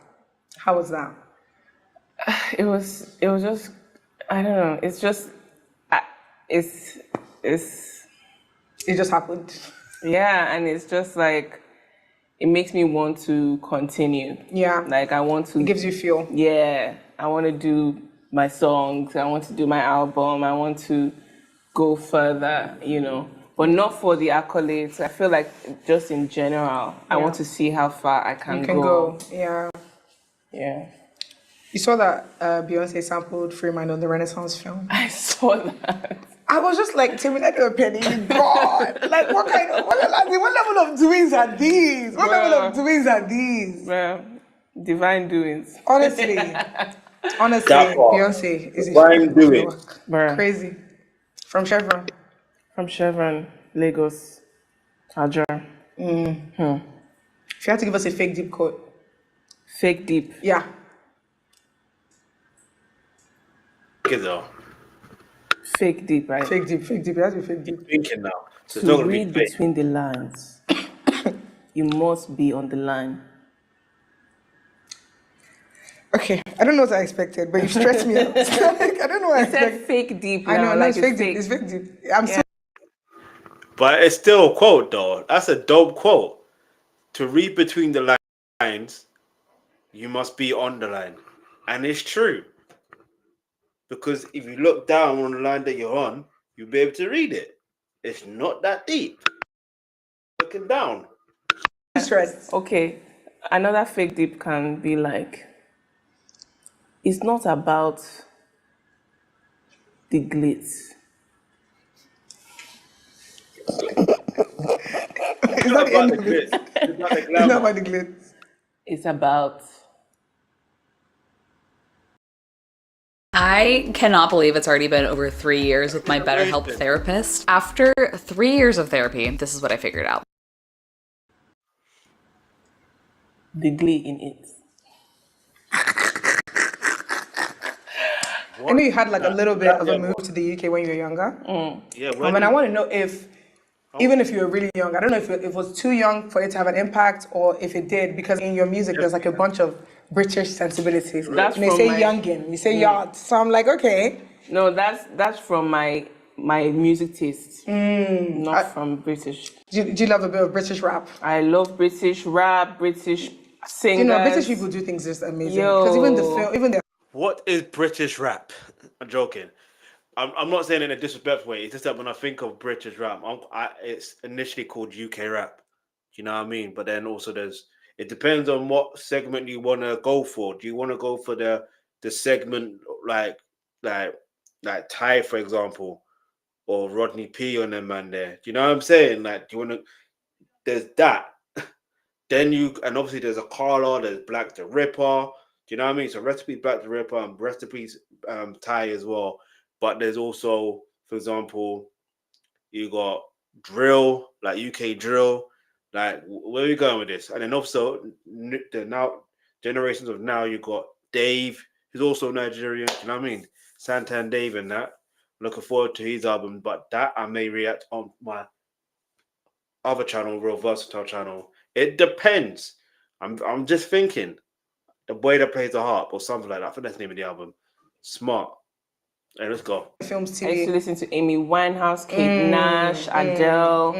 Speaker 5: How was that?
Speaker 3: It was just, I don't know. It's just, it
Speaker 5: just happened.
Speaker 3: Yeah, and it's just like, it makes me want to continue.
Speaker 5: Yeah.
Speaker 3: Like I want to.
Speaker 5: It gives you fuel.
Speaker 3: Yeah. I want to do my songs. I want to do my album. I want to go further, you know. But not for the accolades. I feel like just in general, I want to see how far I can go.
Speaker 5: You can go. Yeah.
Speaker 3: Yeah.
Speaker 5: You saw that Beyonce sampled Free Mind on the Renaissance film?
Speaker 3: I saw that.
Speaker 5: I was just like, Timmy, Penny, God. Like, what level of doings are these? What level of doings are these?
Speaker 3: Well, divine doings.
Speaker 5: Honestly, Beyonce is
Speaker 1: divine doings.
Speaker 5: Crazy. From Chevron.
Speaker 3: From Chevron, Lagos, Aja.
Speaker 5: If you had to give us a fake deep quote.
Speaker 3: Fake deep?
Speaker 5: Yeah.
Speaker 3: Fake deep, right?
Speaker 5: Fake deep. It has to be fake deep.
Speaker 1: You're thinking now. So
Speaker 3: to read between the lines, you must be on the line.
Speaker 5: Okay, I don't know what I expected, but you stressed me out. I don't know what I expected.
Speaker 3: Said fake deep.
Speaker 5: I know,
Speaker 3: like
Speaker 5: it's fake deep. It's fake deep. I'm so.
Speaker 1: But it's still a quote, though. That's a dope quote. To read between the lines, you must be on the line. And it's true. Because if you look down on the line that you're on, you'll be able to read it. It's not that deep. Looking down.
Speaker 5: Stressed.
Speaker 3: Okay. Another fake deep can be like, it's not about the glitz.
Speaker 5: It's not about the glitz. It's not about the glitz.
Speaker 3: It's about.
Speaker 10: I cannot believe it's already been over 3 years with my BetterHelp therapist. After 3 years of therapy, this is what I figured out.
Speaker 3: The glee in it.
Speaker 5: I know you had like a little bit of a move to the UK when you were younger.
Speaker 1: Yeah.
Speaker 5: And I want to know if, even if you were really young, I don't know if it was too young for it to have an impact or if it did, because in your music there's like a bunch of British sensibilities.
Speaker 3: That's
Speaker 5: and they say youngin, you say yacht. So I'm like, okay.
Speaker 3: No, that's from my music taste, not from British.
Speaker 5: Do you love a bit of British rap?
Speaker 3: I love British rap, British singers.
Speaker 5: You know, British people do things just amazing. Because even the film, even the.
Speaker 1: What is British rap? I'm joking. I'm not saying in a disrespectful way. It's just that when I think of British rap, it's initially called UK rap. You know what I mean? But then also it depends on what segment you want to go for. Do you want to go for the segment like like Ty, for example, or Rodney P on them man there. Do you know what I'm saying? Like, do you want to? There's that. Then and obviously there's a Carla, there's Black the Ripper. Do you know what I mean? So recipe Black the Ripper and recipes Ty as well. But there's also, for example, you got drill, like UK drill. Like, where are we going with this? And then also the now generations of now, you got Dave, who's also Nigerian. Do you know what I mean? Santan Dave and that. Looking forward to his album, but that I may react on my other channel, Real Versatile channel. It depends. I'm just thinking the boy that plays the harp or something like that. I think that's the name of the album. Smart. Hey, let's go.
Speaker 5: Films
Speaker 3: I used to
Speaker 5: TV.
Speaker 3: listen to Amy Winehouse, Kate Nash, Adele.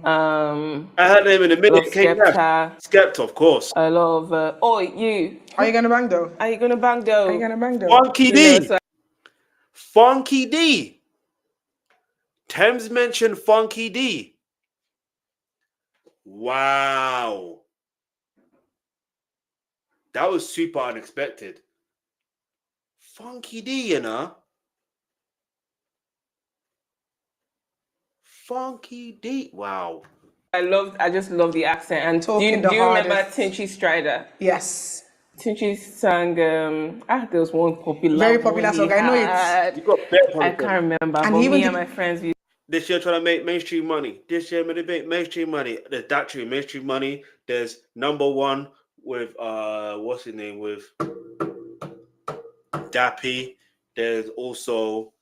Speaker 1: I had them in a minute.
Speaker 3: Skepta.
Speaker 1: Skepta, of course.
Speaker 3: I love. You.
Speaker 5: Are you gonna bang though?
Speaker 3: Are you gonna bang though?
Speaker 5: Are you gonna bang though?
Speaker 1: Funky D. Funky D. Tems mentioned Funky D. Wow. That was super unexpected. Funky D, you know? Funky D. Wow.
Speaker 3: I just love the accent. And do you remember Tinchy Strider?
Speaker 5: Yes.
Speaker 3: Tinchy sang, there was one popular.
Speaker 5: Very popular song. I know it.
Speaker 1: You got
Speaker 3: I can't remember.
Speaker 5: And
Speaker 3: but
Speaker 5: even
Speaker 3: me and my friends,
Speaker 1: this year trying to make mainstream money. This year going to make mainstream money. There's that true mainstream money. There's number one with what's his name, with Dappy. There's also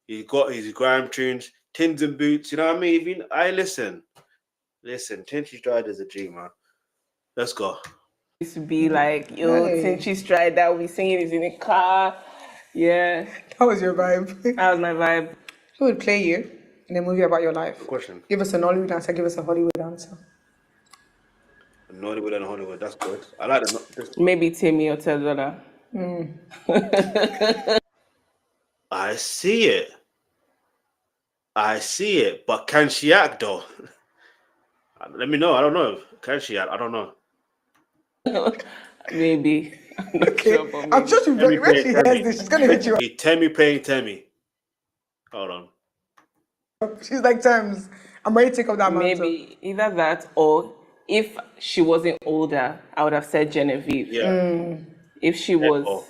Speaker 1: he's got his grime tunes, Tins and Boots. You know what I mean? Even I listen, Tinchy Strider's a G, man. Let's go.
Speaker 3: Used to be like, Tinchy Strider, we singing is in the car. Yeah.
Speaker 5: That was your vibe.
Speaker 3: That was my vibe.
Speaker 5: Who would play you in a movie about your life?
Speaker 1: Good question.
Speaker 5: Give us a Nollywood answer, give us a Hollywood answer.
Speaker 1: Nollywood and Hollywood, that's good. I like that.
Speaker 3: Maybe Timmy or Tedola.
Speaker 1: I see it. But can she act though? Let me know. I don't know. Can she act? I don't know.
Speaker 3: Maybe.
Speaker 5: Okay. I'm sure she when she hears this, she's gonna hit you.
Speaker 1: Temi playing Temi. Hold on.
Speaker 5: She's like, Tems, I'm ready to take up that mantle.
Speaker 3: Maybe either that, or if she wasn't older, I would have said Genevieve.
Speaker 1: Yeah.
Speaker 3: If she was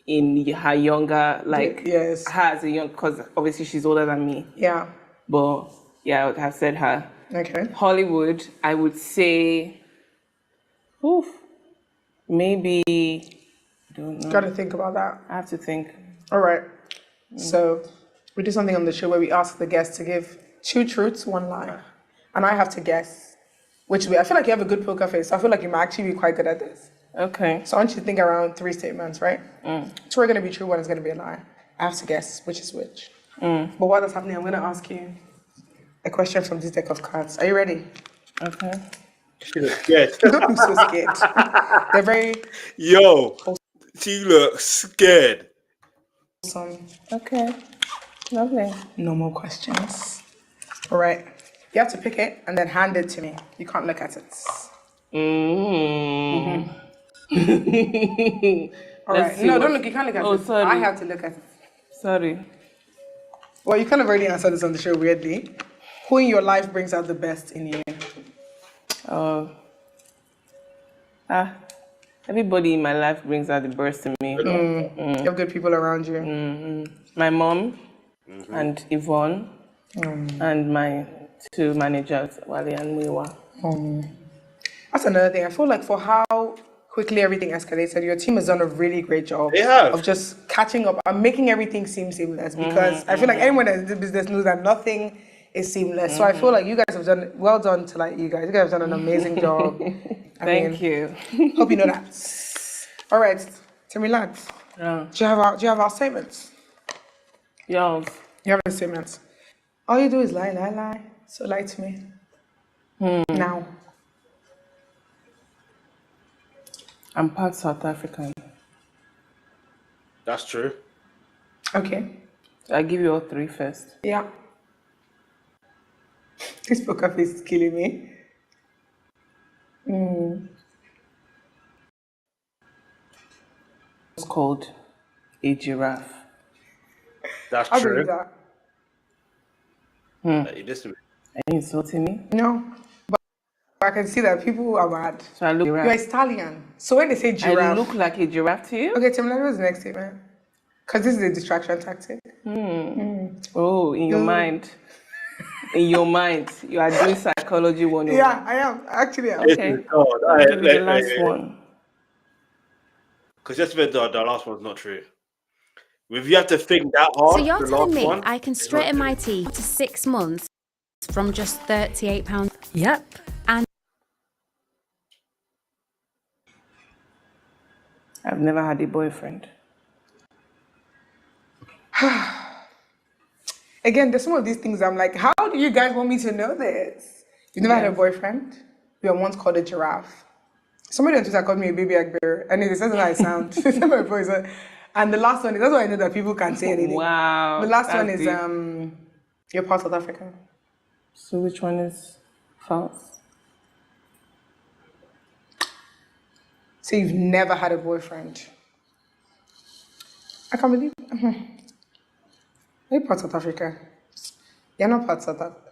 Speaker 3: in her younger, like
Speaker 5: yes,
Speaker 3: her as a young, because obviously she's older than me.
Speaker 5: Yeah.
Speaker 3: But yeah, I would have said her.
Speaker 5: Okay.
Speaker 3: Hollywood, I would say, maybe. I don't know.
Speaker 5: Gotta think about that.
Speaker 3: I have to think.
Speaker 5: All right. So we do something on the show where we ask the guests to give 2 truths, 1 lie, and I have to guess which way. I feel like you have a good poker face, so I feel like you might actually be quite good at this.
Speaker 3: Okay.
Speaker 5: So I want you to think around 3 statements, right? 2 are going to be true, 1 is going to be a lie. I have to guess which is which. But while that's happening, I'm going to ask you a question from this deck of cards. Are you ready?
Speaker 3: Okay.
Speaker 1: She looks scared.
Speaker 5: Don't be so scared. They're very...
Speaker 1: Yo, she looks scared.
Speaker 5: Awesome.
Speaker 3: Okay. Lovely.
Speaker 5: No more questions. All right. You have to pick it and then hand it to me. You can't look at it. All right. No, don't look. You can't look at it.
Speaker 3: Sorry.
Speaker 5: I have to look at it.
Speaker 3: Sorry.
Speaker 5: Well, you kind of already answered this on the show weirdly. Who in your life brings out the best in you?
Speaker 3: Everybody in my life brings out the best in me.
Speaker 5: You have good people around you.
Speaker 3: My mom and Yvonne and my 2 managers, Wale and Miwa.
Speaker 5: That's another thing. I feel like for how quickly everything escalated, your team has done a really great job of just catching up and making everything seem seamless, because I feel like anyone that's in the business knows that nothing is seamless. So I feel like you guys have done, well done to like you guys. You guys have done an amazing job.
Speaker 3: Thank you.
Speaker 5: Hope you know that. All right, to relax.
Speaker 3: Yeah.
Speaker 5: Do you have our statements?
Speaker 3: Yours.
Speaker 5: You have the statements. All you do is lie, lie, lie. So lie to me. Now.
Speaker 3: I'm part South African.
Speaker 1: That's true.
Speaker 5: Okay.
Speaker 3: I'll give you all 3 first.
Speaker 5: Yeah. This poker face is killing me.
Speaker 3: It's called a giraffe.
Speaker 1: That's
Speaker 5: I
Speaker 1: true.
Speaker 5: believe that.
Speaker 1: You listen.
Speaker 3: Are you insulting me?
Speaker 5: No. But I can see that people are mad.
Speaker 3: So I look
Speaker 5: You're
Speaker 3: giraffe.
Speaker 5: Italian. So when they say giraffe.
Speaker 3: I look like a giraffe to you?
Speaker 5: Okay, Tim, let me the next statement. Because this is a distraction tactic.
Speaker 3: Oh, in your mind. In your mind. You are doing psychology 101.
Speaker 5: Yeah, I am. Actually, I am.
Speaker 3: Okay. I'll give you the last one.
Speaker 1: Because just the last one's not true. If you have to think that hard,
Speaker 4: So you're
Speaker 1: the
Speaker 4: telling
Speaker 1: last
Speaker 4: me
Speaker 1: one,
Speaker 4: I can
Speaker 1: it's not
Speaker 4: straighten my
Speaker 1: true.
Speaker 4: teeth to 6 months from just £38? Yep. And
Speaker 3: I've never had a boyfriend.
Speaker 5: Again, there's some of these things I'm like, how do you guys want me to know this? You never had a boyfriend? You were once called a giraffe. Somebody on Twitter called me a baby bear, and it says how I sound. It's not my voice. And the last one is, that's why I know that people can't say anything.
Speaker 3: Wow.
Speaker 5: The last one is,
Speaker 3: deep.
Speaker 5: you're part South African.
Speaker 3: So which one is false?
Speaker 5: So you've never had a boyfriend. I can't believe You're part South Africa. You're not part South Africa.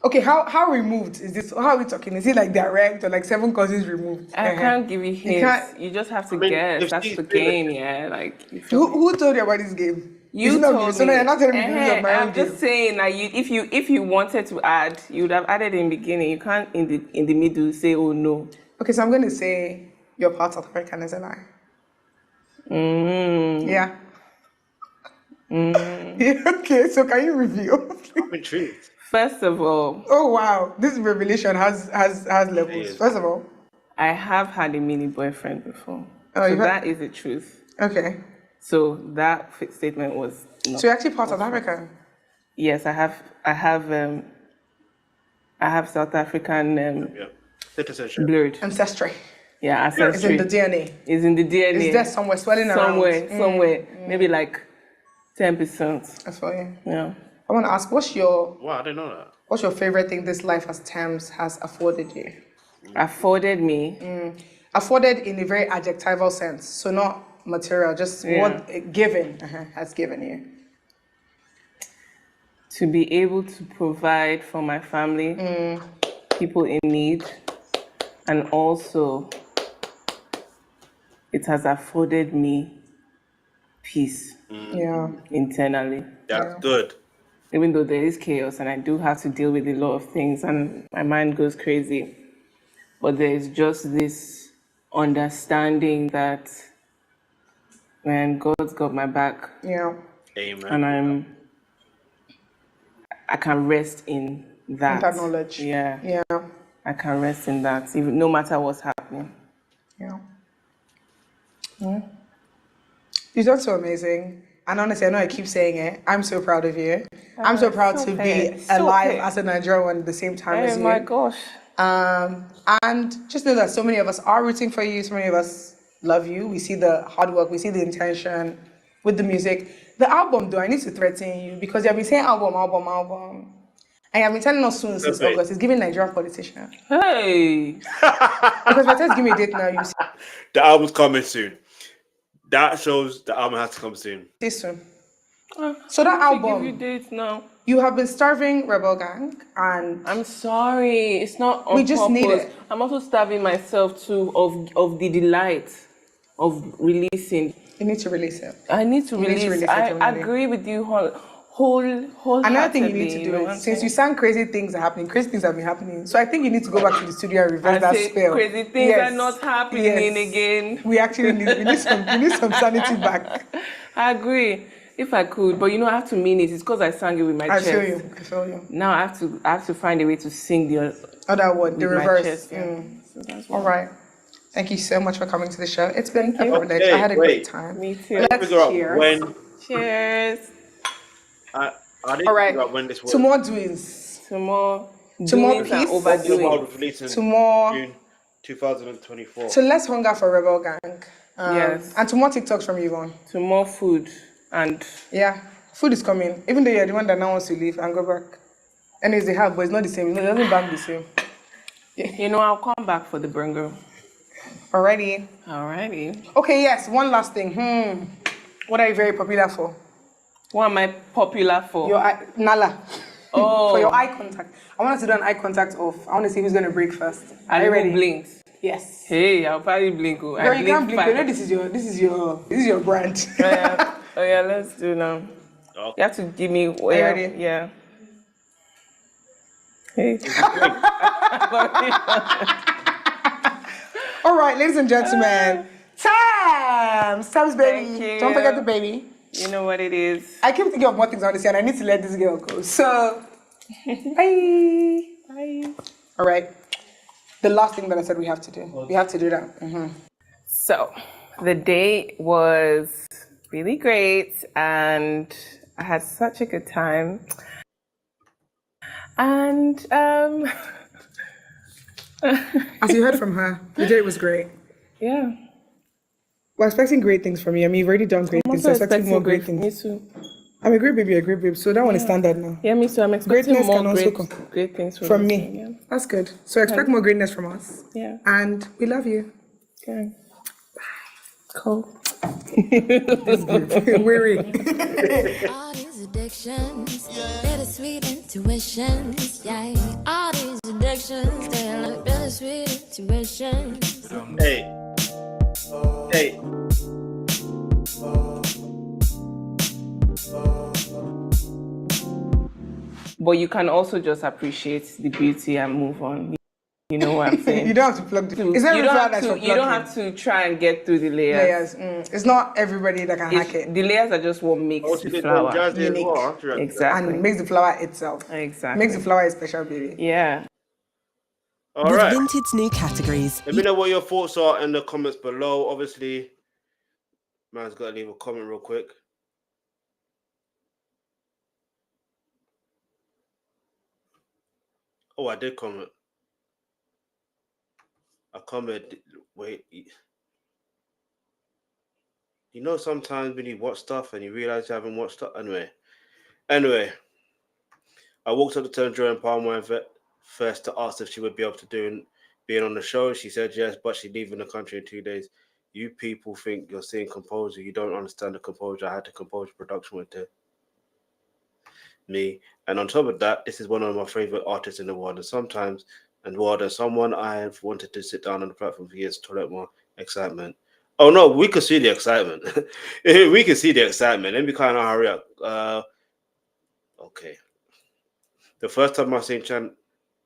Speaker 5: Okay, how removed is this? How are we talking? Is it like direct or like 7 cousins removed?
Speaker 3: I can't give you hints. You just have to guess. That's the game, yeah. Like
Speaker 5: who told you about this game?
Speaker 3: You told me.
Speaker 5: So now you're not telling me the rules of my own
Speaker 3: I'm just saying that if you wanted to add, you would have added in the beginning. You can't in the middle say, oh no.
Speaker 5: Okay, so I'm going to say you're part South African as a lie. Yeah. Yeah. Okay, so can you reveal?
Speaker 1: I'm intrigued.
Speaker 3: First of all,
Speaker 5: oh wow, this revelation has levels. First of all,
Speaker 3: I have had a mini boyfriend before.
Speaker 5: Oh,
Speaker 3: so that is the truth.
Speaker 5: Okay.
Speaker 3: So that statement was not.
Speaker 5: So you're actually part South African?
Speaker 3: Yes, I have South African
Speaker 1: citizenship.
Speaker 3: Blurred.
Speaker 5: Ancestry.
Speaker 3: Yeah, ancestry.
Speaker 5: It's in the DNA.
Speaker 3: It's in the DNA.
Speaker 5: It's there somewhere, swelling around.
Speaker 3: Somewhere. Maybe like 10%.
Speaker 5: That's for you.
Speaker 3: Yeah.
Speaker 5: I want to ask,
Speaker 1: Wow, I didn't know that.
Speaker 5: What's your favorite thing this life as Tems has afforded you?
Speaker 3: Afforded me?
Speaker 5: Afforded in a very adjectival sense. So not material, just what given has given you.
Speaker 3: To be able to provide for my family, people in need, and also it has afforded me peace internally.
Speaker 1: That's good.
Speaker 3: Even though there is chaos and I do have to deal with a lot of things and my mind goes crazy, but there is just this understanding that, man, God's got my back.
Speaker 5: Yeah.
Speaker 1: Amen.
Speaker 3: And I can rest in that.
Speaker 5: In that knowledge.
Speaker 3: Yeah.
Speaker 5: Yeah.
Speaker 3: I can rest in that, even no matter what's happening.
Speaker 5: Yeah. You're done so amazing. And honestly, I know I keep saying it. I'm so proud of you. I'm so proud to be alive as a Nigerian at the same time as you.
Speaker 3: Oh my gosh.
Speaker 5: And just know that so many of us are rooting for you. So many of us love you. We see the hard work. We see the intention with the music. The album, though, I need to threaten you because you have been saying album. And you have been telling us soon since August. It's giving Nigerian politician.
Speaker 3: Hey.
Speaker 5: Because by the time give me a date now, you see.
Speaker 1: The album's coming soon. That shows the album has to come soon.
Speaker 5: This soon. So that album.
Speaker 3: Give you dates now.
Speaker 5: You have been starving Rebel Gang, and
Speaker 3: I'm sorry, it's not on
Speaker 5: we just
Speaker 3: purpose.
Speaker 5: need it.
Speaker 3: I'm also starving myself too of the delight of releasing.
Speaker 5: You need to release it.
Speaker 3: I need to release it. I agree with you wholeheartedly.
Speaker 5: Another thing you need to do is, since you sang crazy things are happening, crazy things have been happening. So I think you need to go back to the studio and reverse that spell.
Speaker 3: Crazy things are not happening again.
Speaker 5: We actually need some sanity back.
Speaker 3: I agree. If I could, but I have to mean it. It's because I sang it with my chest.
Speaker 5: I feel you.
Speaker 3: Now I have to find a way to sing the
Speaker 5: other one, the reverse.
Speaker 3: So that's
Speaker 5: all right. Thank you so much for coming to the show. It's been a privilege. I had a great time.
Speaker 3: Me too.
Speaker 5: Let's cheers.
Speaker 3: Cheers.
Speaker 1: I didn't
Speaker 5: all right.
Speaker 1: figure out when this was.
Speaker 5: Two more doings.
Speaker 3: Two more
Speaker 5: peace.
Speaker 3: And overdoing.
Speaker 5: Two more.
Speaker 1: June 2024.
Speaker 5: So less hunger for Rebel Gang.
Speaker 3: Yes.
Speaker 5: And two more TikToks from Yvonne.
Speaker 3: Two more food. And
Speaker 5: food is coming. Even though you're the one that now wants to leave and go back. Anyways, they have, but it's not the same. It doesn't bang the same.
Speaker 3: Yeah. I'll come back for the burger.
Speaker 5: Alrighty.
Speaker 3: Alrighty.
Speaker 5: Okay, yes. One last thing. What are you very popular for?
Speaker 3: What am I popular for?
Speaker 5: Your eye, Nala.
Speaker 3: Oh.
Speaker 5: For your eye contact. I want us to do an eye contact off. I want to see who's going to break first. Are you
Speaker 3: And
Speaker 5: ready?
Speaker 3: who blinks?
Speaker 5: Yes.
Speaker 3: Hey, I'll probably blink.
Speaker 5: Girl, you can't blink. You know, this is your brand.
Speaker 3: Oh yeah, let's do now.
Speaker 1: Okay.
Speaker 3: You have to give me.
Speaker 5: Are you ready?
Speaker 3: Yeah. Hey.
Speaker 5: All right, ladies and gentlemen. Tems, baby.
Speaker 3: Thank you.
Speaker 5: Don't forget the baby.
Speaker 3: You know what it is.
Speaker 5: I keep thinking of more things I want to say, and I need to let this girl go. So, bye.
Speaker 3: Bye.
Speaker 5: All right. The last thing that I said we have to do. We have to do that.
Speaker 3: So, the day was really great, and I had such a good time. And
Speaker 5: as you heard from her, the day was great.
Speaker 3: Yeah.
Speaker 5: We're expecting great things from you. I mean, you've already done great things. So expecting more great things.
Speaker 3: Me too.
Speaker 5: I'm a great babe. So that one is standard now.
Speaker 3: Yeah, me too. I'm expecting
Speaker 5: Greatness
Speaker 3: more
Speaker 5: can also
Speaker 3: great things
Speaker 5: from
Speaker 3: me.
Speaker 5: me.
Speaker 3: Yeah.
Speaker 5: That's good. So expect more greatness from us.
Speaker 3: Yeah.
Speaker 5: And we love you.
Speaker 3: Okay. Cool.
Speaker 5: Weary.
Speaker 11: All these addictions, bittersweet intuitions, yeah. All these addictions, they're like bittersweet intuitions.
Speaker 1: Hey.
Speaker 3: But you can also just appreciate the beauty and move on. You know what I'm saying?
Speaker 5: You don't have to plug the. It's not
Speaker 3: you don't have to try and get through the layers.
Speaker 5: It's not everybody that can hack it.
Speaker 3: The layers are just what makes the flower
Speaker 5: unique.
Speaker 3: Exactly.
Speaker 5: And makes the flower itself.
Speaker 3: Exactly.
Speaker 5: Makes the flower a special beauty.
Speaker 3: Yeah.
Speaker 1: All right.
Speaker 6: Vintage new categories.
Speaker 1: Let me know what your thoughts are in the comments below. Obviously, man's got to leave a comment real quick. Oh, I did comment. I commented. Wait. You know, sometimes when you watch stuff and you realize you haven't watched stuff. Anyway, I walked up to Tems during Palm Wine Fest to ask if she would be able to being on the show. She said yes, but she's leaving the country in 2 days. You people think you're seeing composure. You don't understand the composure. I had to compose production with me. And on top of that, this is one of my favorite artists in the world. And someone I've wanted to sit down on the platform for years to let more excitement. Oh no, we could see the excitement. We can see the excitement. Let me kind of hurry up. Okay. The first time I've seen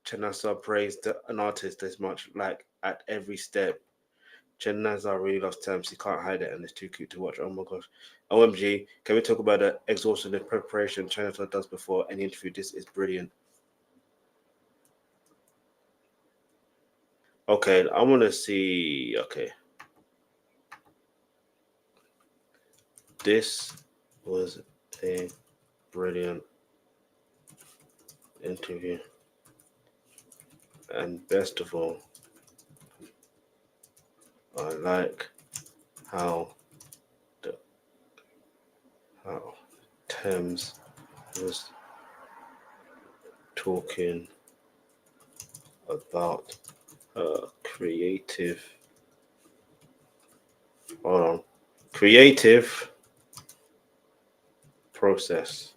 Speaker 1: Chinasa praise an artist this much, like at every step. Chinasa really loves Tems. He can't hide it, and it's too cute to watch. Oh my gosh. OMG, can we talk about the exhaustive preparation Chinasa does before any interview? This is brilliant. Okay, I want to see. Okay. This was a brilliant interview. And best of all, I like how Tems was talking about creative process.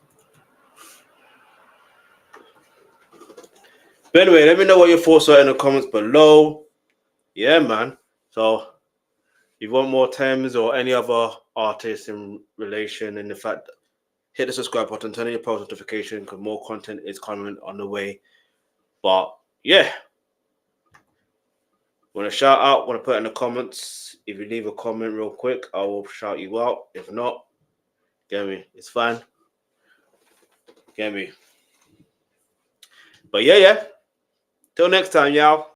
Speaker 1: But anyway, let me know what your thoughts are in the comments below. Yeah, man. So if you want more Tems or any other artists in relation, and in fact, hit the subscribe button, turn on your post notification because more content is coming on the way. But yeah, want to shout out, want to put in the comments. If you leave a comment real quick, I will shout you out. If not, get me, it's fine. Get me. But yeah. Till next time, y'all.